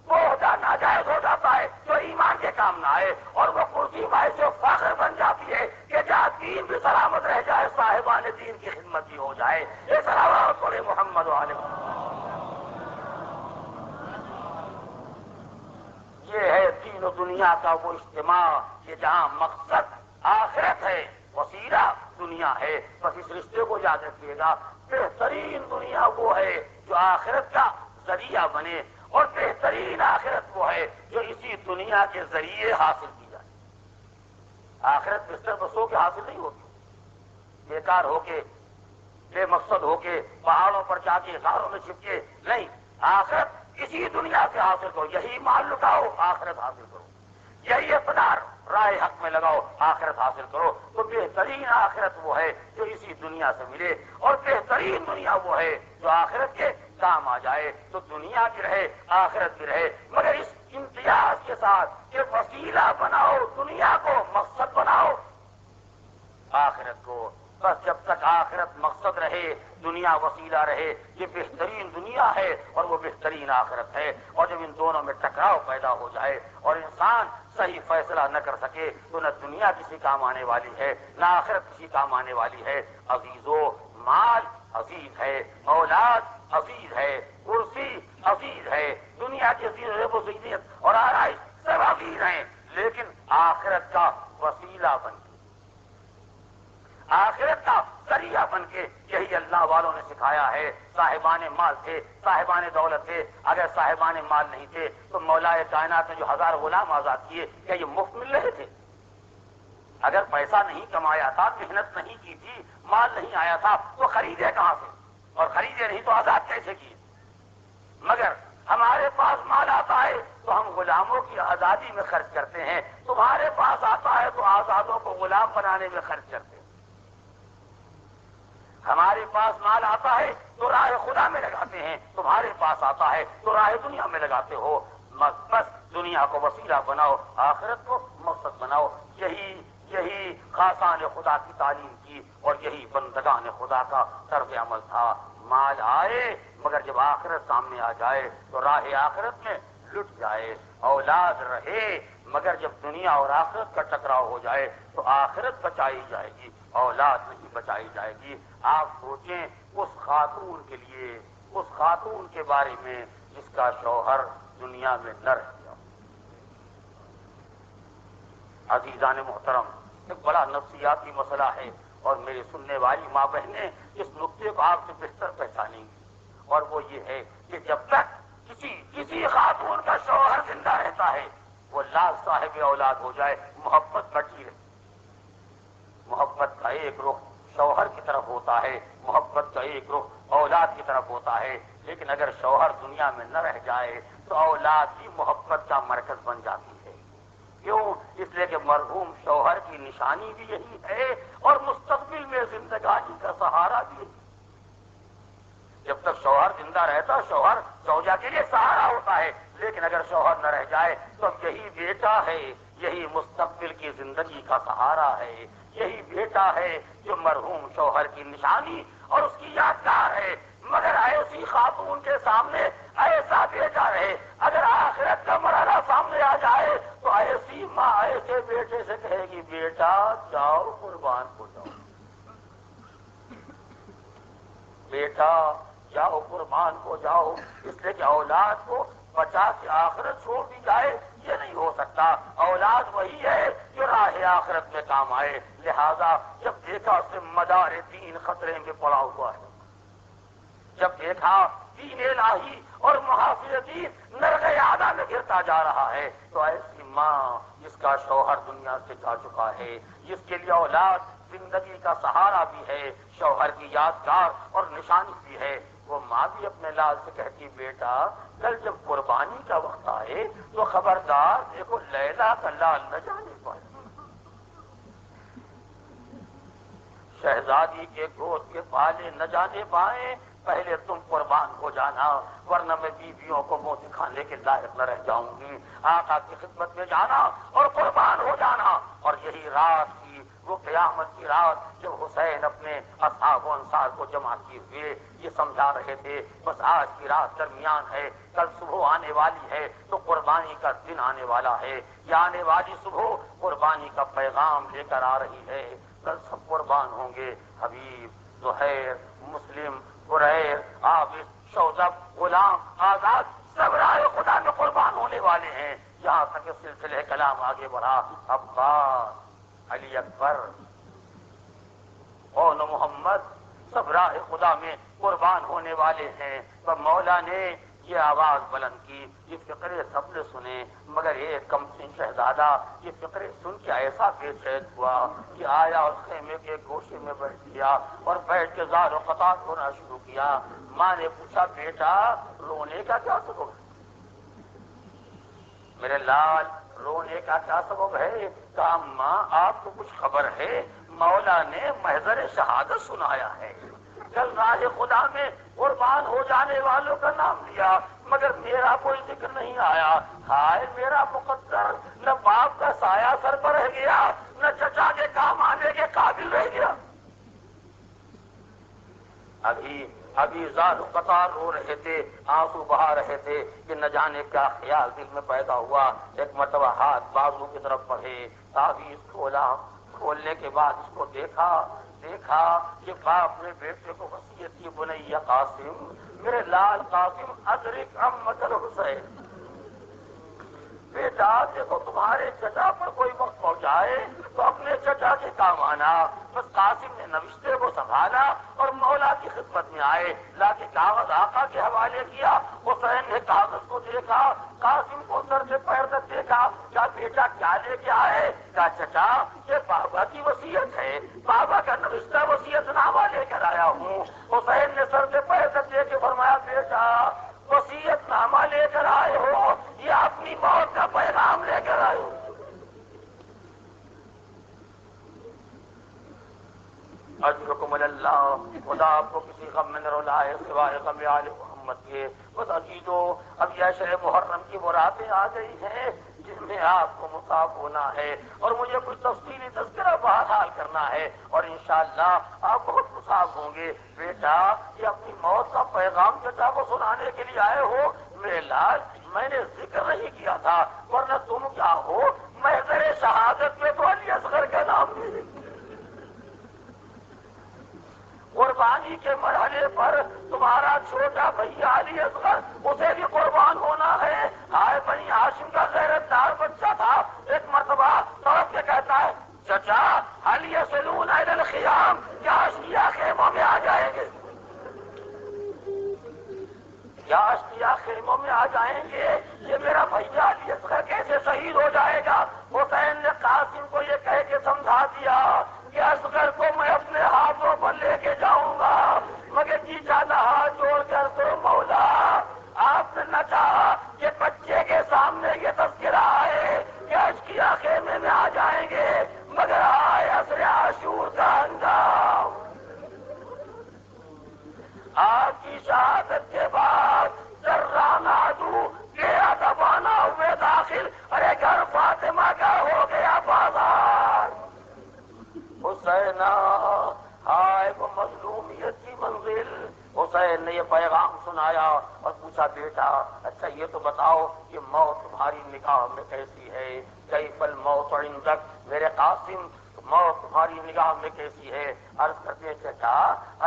S1: وہ عہدہ ناجائز ہو جاتا ہے جو ایمان کے کام نہ آئے، اور وہ کرسی باعث فخر بن جاتی ہے کہ جہاں دین بھی سلامت رہ جائے، صاحبان دین کی خدمت بھی ہو جائے. یہ صلوات پڑھے محمد علیہ. یہ ہے دین و دنیا کا وہ اجتماع کہ جہاں مقصد آخرت ہے، وسیلہ دنیا ہے. بس اس رشتے کو یاد رکھیے گا، بہترین دنیا وہ ہے جو آخرت کا ذریعہ بنے، اور بہترین آخرت وہ ہے جو اسی دنیا کے ذریعے حاصل کی جائے۔ آخرت بستر بسو کے حاصل نہیں ہوتی، بیکار ہو کے، بے مقصد ہو کے، پہاڑوں پر جا کے، غاروں میں چھپ کے نہیں۔ آخرت اسی دنیا سے حاصل کرو، یہی مال لٹاؤ، آخرت حاصل کرو، یہی اقتدار راہ حق میں لگاؤ، آخرت حاصل کرو۔ تو بہترین آخرت وہ ہے جو اسی دنیا سے ملے، اور بہترین دنیا وہ ہے جو آخرت کے کام آ جائے۔ تو دنیا بھی رہے، آخرت بھی رہے، مگر اس امتیاز کے ساتھ کہ وسیلہ بناؤ دنیا کو، مقصد بناؤ آخرت کو۔ بس جب تک آخرت مقصد رہے، دنیا وسیلہ رہے، یہ بہترین دنیا ہے اور وہ بہترین آخرت ہے۔ اور جب ان دونوں میں ٹکراؤ پیدا ہو جائے اور انسان صحیح فیصلہ نہ کر سکے تو نہ دنیا کسی کام آنے والی ہے، نہ آخرت کسی کام آنے والی ہے۔ عزیزو، مال عزیز ہے، اولاد عزیز ہے، کرسی عزیز ہے، دنیا کی زینت اور آرائش سب عزیز ہیں، لیکن آخرت کا وسیلہ بن کے، آخرت کا ذریعہ بن کے، یہی اللہ والوں نے سکھایا ہے۔ صاحبان مال تھے، صاحبان دولت تھے، اگر صاحبان مال نہیں تھے تو مولا کائنات نے جو 1000 غلام آزاد کیے، کیا یہ مفت مل رہے تھے؟ اگر پیسہ نہیں کمایا تھا، محنت نہیں کی تھی، مال نہیں آیا تھا تو خریدے کہاں سے؟ اور خریدے نہیں تو آزاد کیسے کیے؟ مگر ہمارے پاس مال آتا ہے تو ہم غلاموں کی آزادی میں خرچ کرتے ہیں، تمہارے پاس آتا ہے تو آزادوں کو غلام بنانے میں خرچ کرتے ہیں۔ ہمارے پاس مال آتا ہے تو راہ خدا میں لگاتے ہیں، تمہارے پاس آتا ہے تو راہ دنیا میں لگاتے ہو۔ بس دنیا کو وسیلہ بناؤ، آخرت کو مقصد بناؤ۔ یہی خاصان خدا کی تعلیم کی اور یہی بندگان خدا کا طرز عمل تھا۔ مال آئے مگر جب آخرت سامنے آ جائے تو راہ آخرت میں لٹ جائے، اولاد رہے مگر جب دنیا اور آخرت کا ٹکراؤ ہو جائے تو آخرت بچائی جائے گی، اولاد نہیں بچائی جائے گی۔ آپ سوچیں اس خاتون کے لیے، اس خاتون کے بارے میں جس کا شوہر دنیا میں نہ رہ گیا۔ عزیزان محترم، ایک بڑا نفسیاتی مسئلہ ہے اور میرے سننے والی ماں بہنیں اس نقطے کو آپ سے بہتر پہچانیں گی، اور وہ یہ ہے کہ جب تک کسی خاتون کا شوہر زندہ رہتا ہے وہ لاز صاحب اولاد ہو جائے، محبت بڑھتی رہتی۔ محبت کا ایک رخ شوہر کی طرف ہوتا ہے، محبت کا ایک رخ اولاد کی طرف ہوتا ہے، لیکن اگر شوہر دنیا میں نہ رہ جائے تو اولاد بھی محبت کا مرکز بن جاتی ہے۔ کیوں؟ اس لیے کہ مرحوم شوہر کی نشانی بھی یہی ہے اور مستقبل میں زندگانی کا سہارا بھی یہی۔ جب تک شوہر زندہ رہتا شوہر زوجہ کے لیے سہارا ہوتا ہے، لیکن اگر شوہر نہ رہ جائے تو یہی بیٹا ہے، یہی مستقبل کی زندگی کا سہارا ہے، یہی بیٹا ہے جو مرحوم شوہر کی نشانی اور اس کی یادگار ہے۔ مگر ایسی خاتون کے سامنے ایسا بیٹا رہے، اگر آخرت کا مرحلہ سامنے آ جائے تو ایسی ماں ایسے بیٹے سے کہے گی بیٹا جاؤ قربان ہو جاؤ، بیٹا جاؤ قربان ہو جاؤ۔ اس لیے کہ اولاد کو بچا کے آخرت چھوڑ دی جائے یہ نہیں ہو سکتا۔ اولاد وہی ہے جو راہ آخرت میں کام آئے۔ لہذا جب دیکھا اس سے مدار دین خطرے میں پڑا ہوا ہے، جب دیکھا دین الہی اور محافظ دین نرغ عادا میں گرتا جا رہا ہے، تو ایسی ماں جس کا شوہر دنیا سے جا چکا ہے، جس کے لیے اولاد زندگی کا سہارا بھی ہے، شوہر کی یادگار اور نشانی بھی ہے، وہ ماں بھی اپنے لال سے کہتی بیٹا کل جب قربانی کا وقت آئے تو خبردار دیکھو لیلا کا لال نہ جانے پائے، شہزادی کے گود کے بالے نہ جانے پائے، پہلے تم قربان ہو جانا ورنہ میں بیویوں کو منہ دکھانے کے لائق نہ رہ جاؤں گی۔ آقا کی خدمت میں جانا اور قربان ہو جانا، اور یہی رات کی وہ قیامت کی رات جب حسین اپنے اصحاب و انصار کو جمع کیے ہوئے یہ سمجھا رہے تھے بس آج کی رات درمیان ہے، کل صبح آنے والی ہے تو قربانی کا دن آنے والا ہے، یہ آنے والی صبح قربانی کا پیغام لے کر آ رہی ہے، کل سب قربان ہوں گے، حبیب، زہیر، مسلم، قریر، عابد، شوذب، غلام، آزاد سب راہ خدا میں قربان ہونے والے ہیں۔ یہاں تک کہ سلسلہ کلام آگے بڑھا، عباس، علی اکبر، اون محمد سب راہ خدا میں قربان ہونے والے ہیں۔ تو مولا نے یہ آواز بلند کی، یہ فقرے سب نے سنے، مگر ایک کمسن شہزادہ یہ فقرے سن کے ایسا بے چین ہوا کہ آیا اور خیمے کے گوشے میں بیٹھ گیا اور بیٹھ کے زار و قطار ہونا شروع کیا۔ ماں نے پوچھا بیٹا رونے کا کیا سبب ہے؟ میرے لال رونے کا کیا سبب ہے؟ کہا ماں آپ کو کچھ خبر ہے؟ مولا نے محضر شہادت سنایا ہے، کل راہ خدا میں قربان ہو جانے والوں کا نام لیا مگر میرا کوئی ذکر نہیں آیا۔ ہائے میرا مقدر، نہ باپ کا سایہ سر پر رہ گیا، نہ چچا کے کام آنے کے قابل رہ گیا۔ ابھی زار قطار رو رہے تھے، آنسو بہا رہے تھے کہ نہ جانے کیا خیال دل میں پیدا ہوا۔ ایک مرتبہ ہاتھ بازو کی طرف بڑھے، تعویذ کھولا، کھولنے کے بعد اس کو دیکھا کہ باپ نے بیٹے کو وصیت کی، بنی قاسم میرے لال قاسم ادرک امت الحسین، بیٹا دیکھو تمہارے چچا پر کوئی وقت پہنچائے تو اپنے چچا کے کام آنا۔ بس قاسم نے نوشتے کو سنبھالا اور مولا کی خدمت میں آئے، لا کے کاغذ آقا کے حوالے کیا۔ حسین نے کاغذ کو دیکھا، قاسم کو سر سے پیر تک دیکھا، کیا بیٹا کیا لے کے آئے؟ کہا چچا یہ بابا کی وصیت ہے، بابا کا نوشتہ وصیت نامہ لے کر آیا ہوں۔ حسین نے سر سے پیر تک دے کے فرمایا بیٹا وصیت نامہ لے کر آئے ہو یا اپنی موت کا پیغام لے کر آئے ہو؟ اجرکم اللہ، خدا آپ کو کسی غم میں نہ رلائے سوائے غم آل محمد کے۔ بس عزیزو اب یہ شہر محرم کی وہ راتیں آ گئی ہیں جن میں آپ کو مصاب ہونا ہے اور مجھے کچھ تفصیلی تذکرہ بحال کرنا ہے اور انشاءاللہ آپ بہت مصاب ہوں گے۔ بیٹا یہ اپنی موت کا پیغام چچا کو سنانے کے لیے آئے ہو؟ میرے لال میں نے ذکر نہیں کیا تھا، ورنہ تم کیا ہو محضر شہادت میں تو علی اصغر کا نام لے۔ قربانی کے مرحلے پر تمہارا چھوٹا بھیا علی اصغر اسے بھی قربان ہونا ہے۔ ہائے بنی ہاشم کا غیرت دار بچہ تھا، ایک مرتبہ طرف سے کہتا ہے چچا هل يصلون الى الخيام، کیا اشقیاء خیموں میں آ جائیں گے؟ کیا اشقیاء خیموں میں آ جائیں گے؟ یہ میرا بھیا علی اصغر کیسے شہید ہو جائے گا؟ حسین نے قاسم کو یہ کہہ کے سمجھا دیا کہ اصغر کو میں اپنے ہاتھوں پر لے کے جاؤں گا، مگر جی چاہتا ہاتھ جوڑ کر تو مولا آپ نے نہ چاہا کہ بچے کے سامنے یہ تذکرہ آئے کہ اشقیاء خیمے میں آ جائیں گے، مگر آئے عصر عاشور کا انجام۔ آپ کی شہادت کے بعد جرانہ عدو گیا دبانا ہوئے داخل، ارے گھر فاطمہ کا ہو گیا بازار۔ حسین ہائے وہ مظلومیت کی منزل۔ حسین نے یہ پیغام سنایا اور پوچھا بیٹا اچھا یہ تو بتاؤ کہ موت تمہاری نگاہ میں کیسی ہے؟ کیف الموت عندک، میرے قاسم موت تمہاری نگاہ میں کیسی ہے؟ عرض کرتے چچا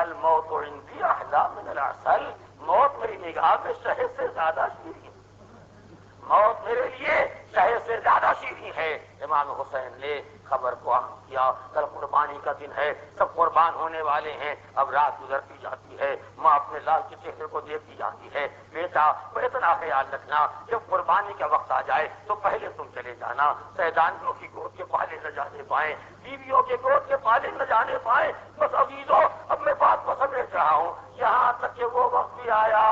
S1: الموت عندی احلی من العسل، موت میری نگاہ میں شہد سے زیادہ شیریں ہے، موت میرے لیے شہد سے زیادہ شیریں ہے۔ امام حسین نے خبر کو اہم کیا، کل قربانی کا دن ہے، سب قربان ہونے والے ہیں، اب رات گزرتی جاتی ہے، ماں اپنے لال کے چہرے کو دیکھتی جاتی ہے، بیٹا اتنا خیال رکھنا جب قربانی کا وقت آ جائے تو پہلے تم چلے جانا، سیدانیوں کی گود کے پالے نہ جانے پائیں، بیویوں کے گود کے پالے نہ جانے پائیں۔ بس عزیزو اب میں بات کو سمیٹ رہا ہوں، یہاں تک کہ وہ وقت بھی آیا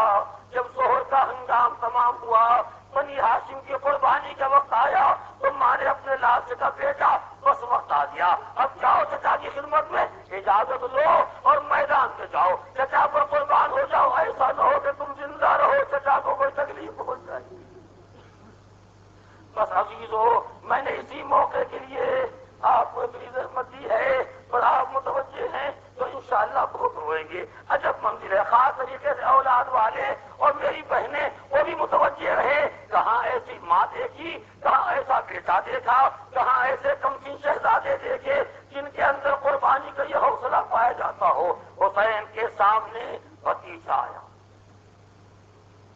S1: جب ظہر کا ہنگام تمام ہوا، بنی ہاشم کی قربانی کا وقت آیا تو ماں نے اپنے لال سے کہا بیٹا بس وقت آ گیا، اب جاؤ چچا کی خدمت میں، اجازت لو اور میدان میں جاؤ، چچا پر قربان ہو جاؤ، ایسا نہ ہو کہ تم زندہ رہو چچا کو کوئی تکلیف پہنچ جائے۔ بس عزیزو میں نے اسی موقع کے لیے آپ کو اتنی زحمت دی ہے، پر آپ متوجہ ہیں تو انشاءاللہ بہت روئیں گے۔ عجب منزل ہے، خاص طریقے سے اولاد والے اور میری بہنیں وہ بھی متوجہ رہے، کہاں ایسی ماں دیکھی، کہاں ایسا بیٹا دیکھا، کہاں ایسے کمسین شہزادے دیکھے جن کے اندر قربانی کا یہ حوصلہ پایا جاتا ہو۔ حسین کے سامنے بھتیجا آیا،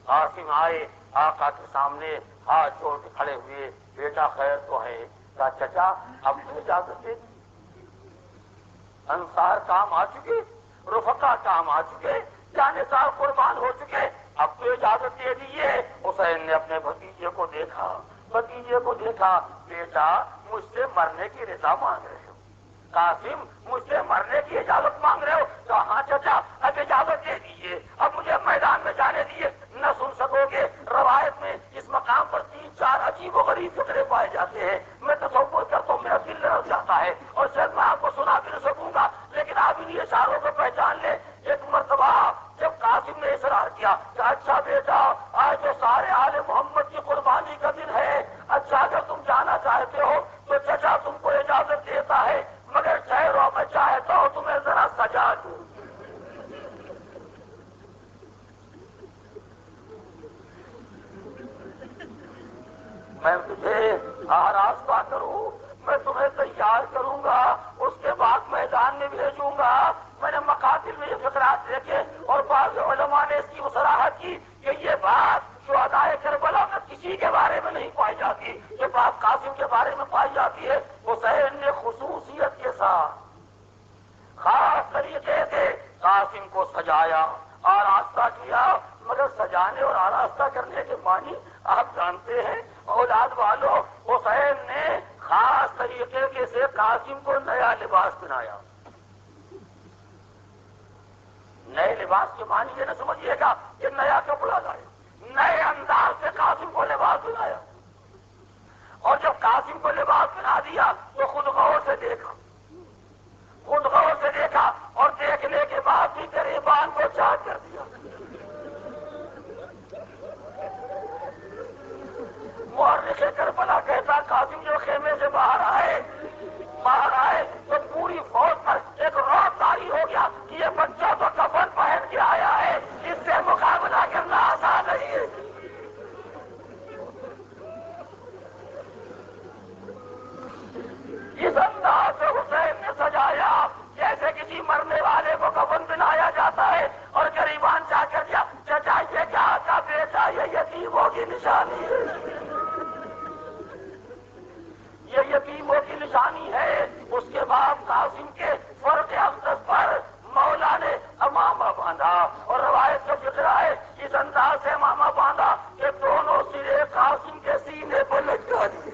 S1: قاسم آئے، آقا کے سامنے ہاتھ جوڑ کے کھڑے ہوئے، بیٹا خیر تو ہے؟ کہا چچا اب تو اجازت دے، انصار کام آ چکے، رفقا کام آ چکے، جانثار قربان ہو چکے، اب تو اجازت اجازت دے دیے۔ حسین نے اپنے بھتیجے کو دیکھا، بیٹا مجھ سے مرنے کی رضا مانگ رہے ہو، قاسم مجھ سے مرنے کی اجازت مانگ رہے ہو؟ کہا ہاں چچا اب اجازت دے دیجیے، اب مجھے میدان میں جانے دیے، نہ سن سکو گے۔ روایت میں اس مقام پر 3-4 عجیب و غریب فکرے پائے جاتے ہیں، میں تصور کرتا ہوں میرا دل لڑک جاتا ہے اور شاید میں آپ کو سنا بھی نہ سکوں گا، لیکن آپ ان اشاروں کو پہچان لیں۔ ایک مرتبہ جب قاسم نے اصرار کیا کہ اچھا بیٹا آج تو سارے آل محمد کی قربانی کا دن ہے، اچھا اگر تم جانا چاہتے ہو تو چچا تم کو اجازت دیتا ہے، مگر ٹھہرو میں چاہتا ہوں تمہیں ذرا سجا دوں۔ میں تجھے آراستہ کروں، میں تمہیں تیار کروں گا، اس کے بعد میدان میں بھیجوں گا۔ میں نے مقاتل میں یہ فقرات دیکھے اور بعض علماء نے اس کی وصراحت کی کہ یہ بات شہدائے کربلا میں کسی کے بارے میں نہیں پائی جاتی، یہ بات قاسم کے بارے میں پائی جاتی ہے۔ حسین نے خصوصیت کے ساتھ خاص طریقے سے قاسم کو سجایا، آراستہ کیا، مگر سجانے اور آراستہ کرنے کے معنی آپ جانتے ہیں اولاد والوں۔ حسین نے خاص طریقے سے قاسم کو نیا لباس پہنایا۔ نئے لباس کے معنی یہ نہ سمجھیے گا کہ نیا کپڑا لائے، نئے انداز سے قاسم کو لباس پہنایا، اور جب قاسم کو لباس پہنا دیا تو خود غور سے دیکھا اور دیکھنے کے بعد بھی گریبان کو چاٹ کر دیا۔ مورخ کربلا کہتا قاسم جو خیمے سے باہر آئے تو پوری فوج پر ایک رعب طاری ہو گیا کہ یہ بچہ تو کفن پہن کے آیا ہے، اس سے مقابلہ کرنا آسان نہیں ہے۔ اس انداز سے حسین نے سجایا جیسے کسی مرنے والے کو کفن پہنایا جاتا ہے، اور گریبان چاہ کر دیا چچا یہ کیا تھا بیٹا، یہ یتیموں کی نشانی ہے، یہ یتیموں کی نشانی ہے۔ اس کے بعد قاسم کے فرق اقدس پر مولا نے امامہ باندھا، اور روایت کا ذکر ہے اس انداز سے امامہ باندھا کہ دونوں سرے قاسم کے سینے پر لٹکا دیے،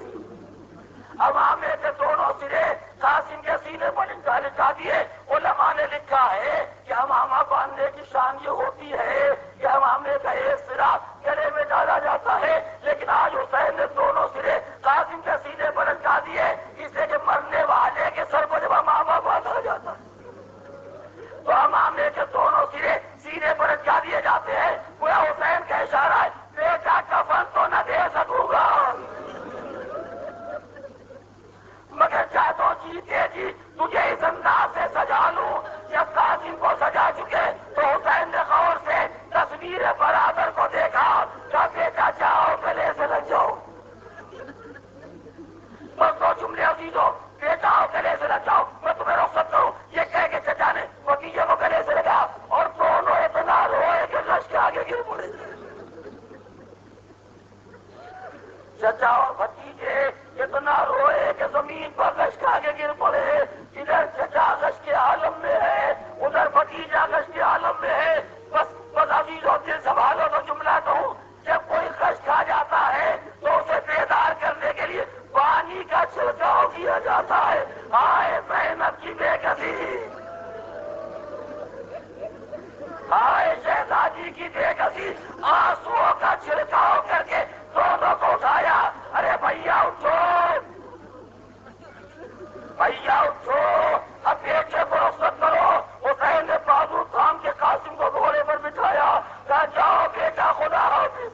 S1: امامے کے دونوں سرے قاسم کے سینے پر لٹکا دیے۔ علماء نے لکھا ہے کہ امامہ باندھنے کی شان یہ ہوتی ہے کہ امامے کا ایک سرا گلے میں ڈالا جاتا ہے، لیکن آج حسین نے دونوں سرے قاسم کے سینے پر لٹکا دیے، اس لیے کہ مرنے والے کے سر پر جب امامہ باندھا جاتا ہے تو امامے کے دونوں سرے سینے پر لٹکا دیے جاتے ہیں۔ گویا حسین کا اشارہ ہے بیٹا کفن تو نہ دے سکوں گا، مگر چاہتا جیتے جی تجھے اس انداز سے سجا لوں۔ جب قاسم کو سجا چکے تو حسین نے غور سے تصویر برادر کو دیکھا، کہا بیٹا جاؤ گلے سے لگ جاؤ، بس دو جملے عزیزوں، بیٹا آؤ گلے سے لگ جاؤ، میں تمہیں رخصت کروں۔ یہ کہہ کے چچا نے بھتیجے کو گلے سے لگا اور دونوں اتنا روئے کہ لش کے آگے گر پڑے۔ چچا اور بھتیجے اتنا روئے کہ زمین پر غش کے آگے گر پڑے۔ ادھر چچا غش کے عالم میں ہے، ادھر بھتیجا غش کے عالم میں ہے۔ بس عزیزوں دل سنبھالو تو جملہ کہوں، جب کوئی غش کھا جاتا ہے تو اسے بیدار کرنے کے لیے پانی کا چھڑکاؤ کیا جاتا ہے۔ ہائے محنت کی بے کسی، ہائے شہزادی کی بے کسی، آنسوؤں کا چھڑکاؤ کر کے دونوں کو اٹھایا۔ ارے بھیا اٹھو، بھیا اٹھو، اب بیٹے کو رخصت کرو۔ حسین نے بازو تھام کے قاسم کو گھوڑے پر بٹھایا، کہا جاؤ بیٹا خدا حافظ،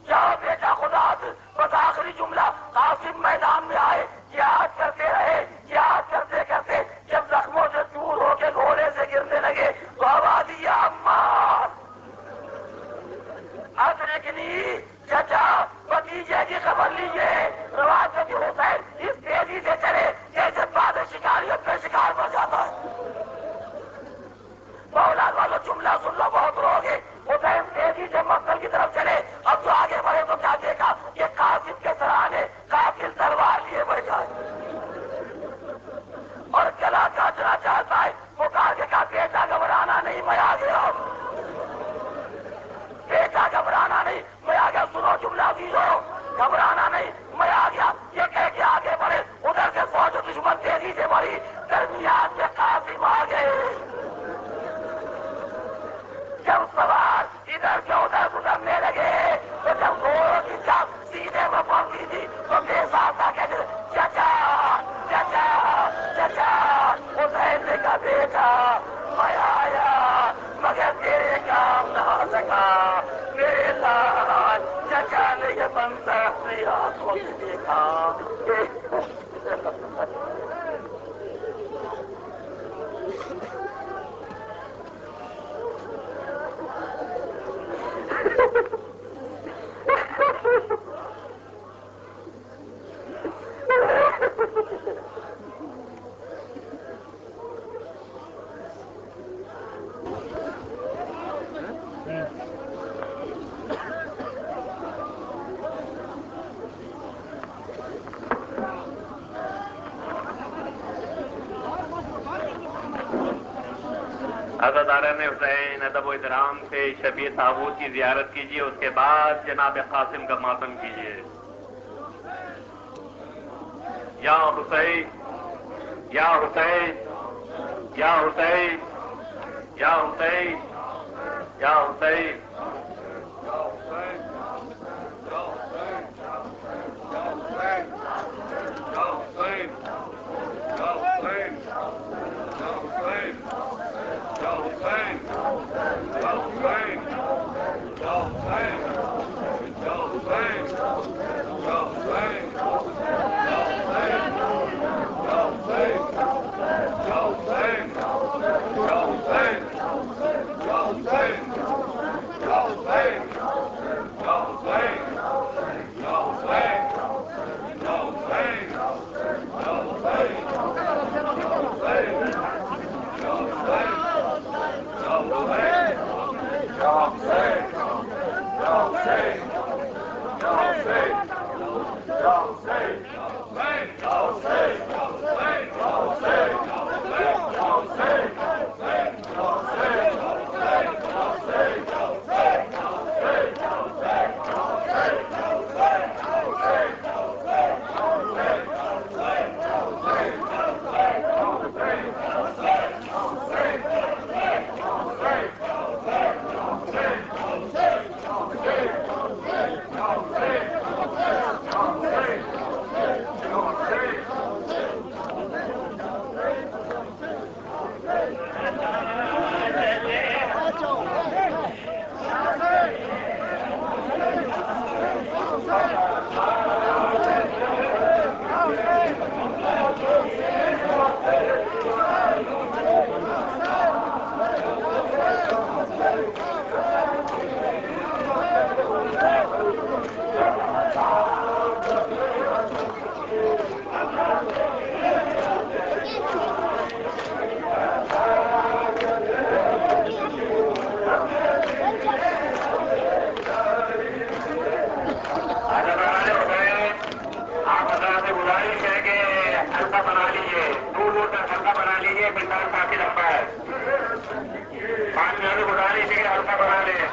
S1: جاؤ بیٹا خدا حافظ۔ بس آخری جملہ، قاسم میدان میں آئے، جہاد کرتے رہے، جہاد کرتے کرتے جب زخموں سے دور ہو کے گھوڑے سے گرنے لگے تو آواز دیا عمار ادرکنی، چچا بھتیجے کی خبر لیجیے۔ روایت میں حسین اس تیزی سے چلے جیسے بعد شکاریت میں شکار پر جاتا ہے۔ اولاد والوں جملہ سن لو، بہت رو گے۔ حسین تیزی سے مقتل کی طرف چلے، اب جو آگے بڑھے تو کیا دیکھا، یہ قاسم کے سرانے قاتل تلوار لیے بیٹھا ہے اور گلا کاٹنا چاہتا ہے۔ وہ کہا بیٹا گھبرانا نہیں، میں آ گیا، بیٹا گھبرانا اپنی آنکھوں سے دیکھا
S2: عزاداران حسین ادب و احترام سے شفیع تابوت کی زیارت کیجیے، اس کے بعد جناب قاسم کا ماتم کیجیے۔ یا حسین یا حسین یا حسین یا حسین یا حسین ہلکا بنا لیں۔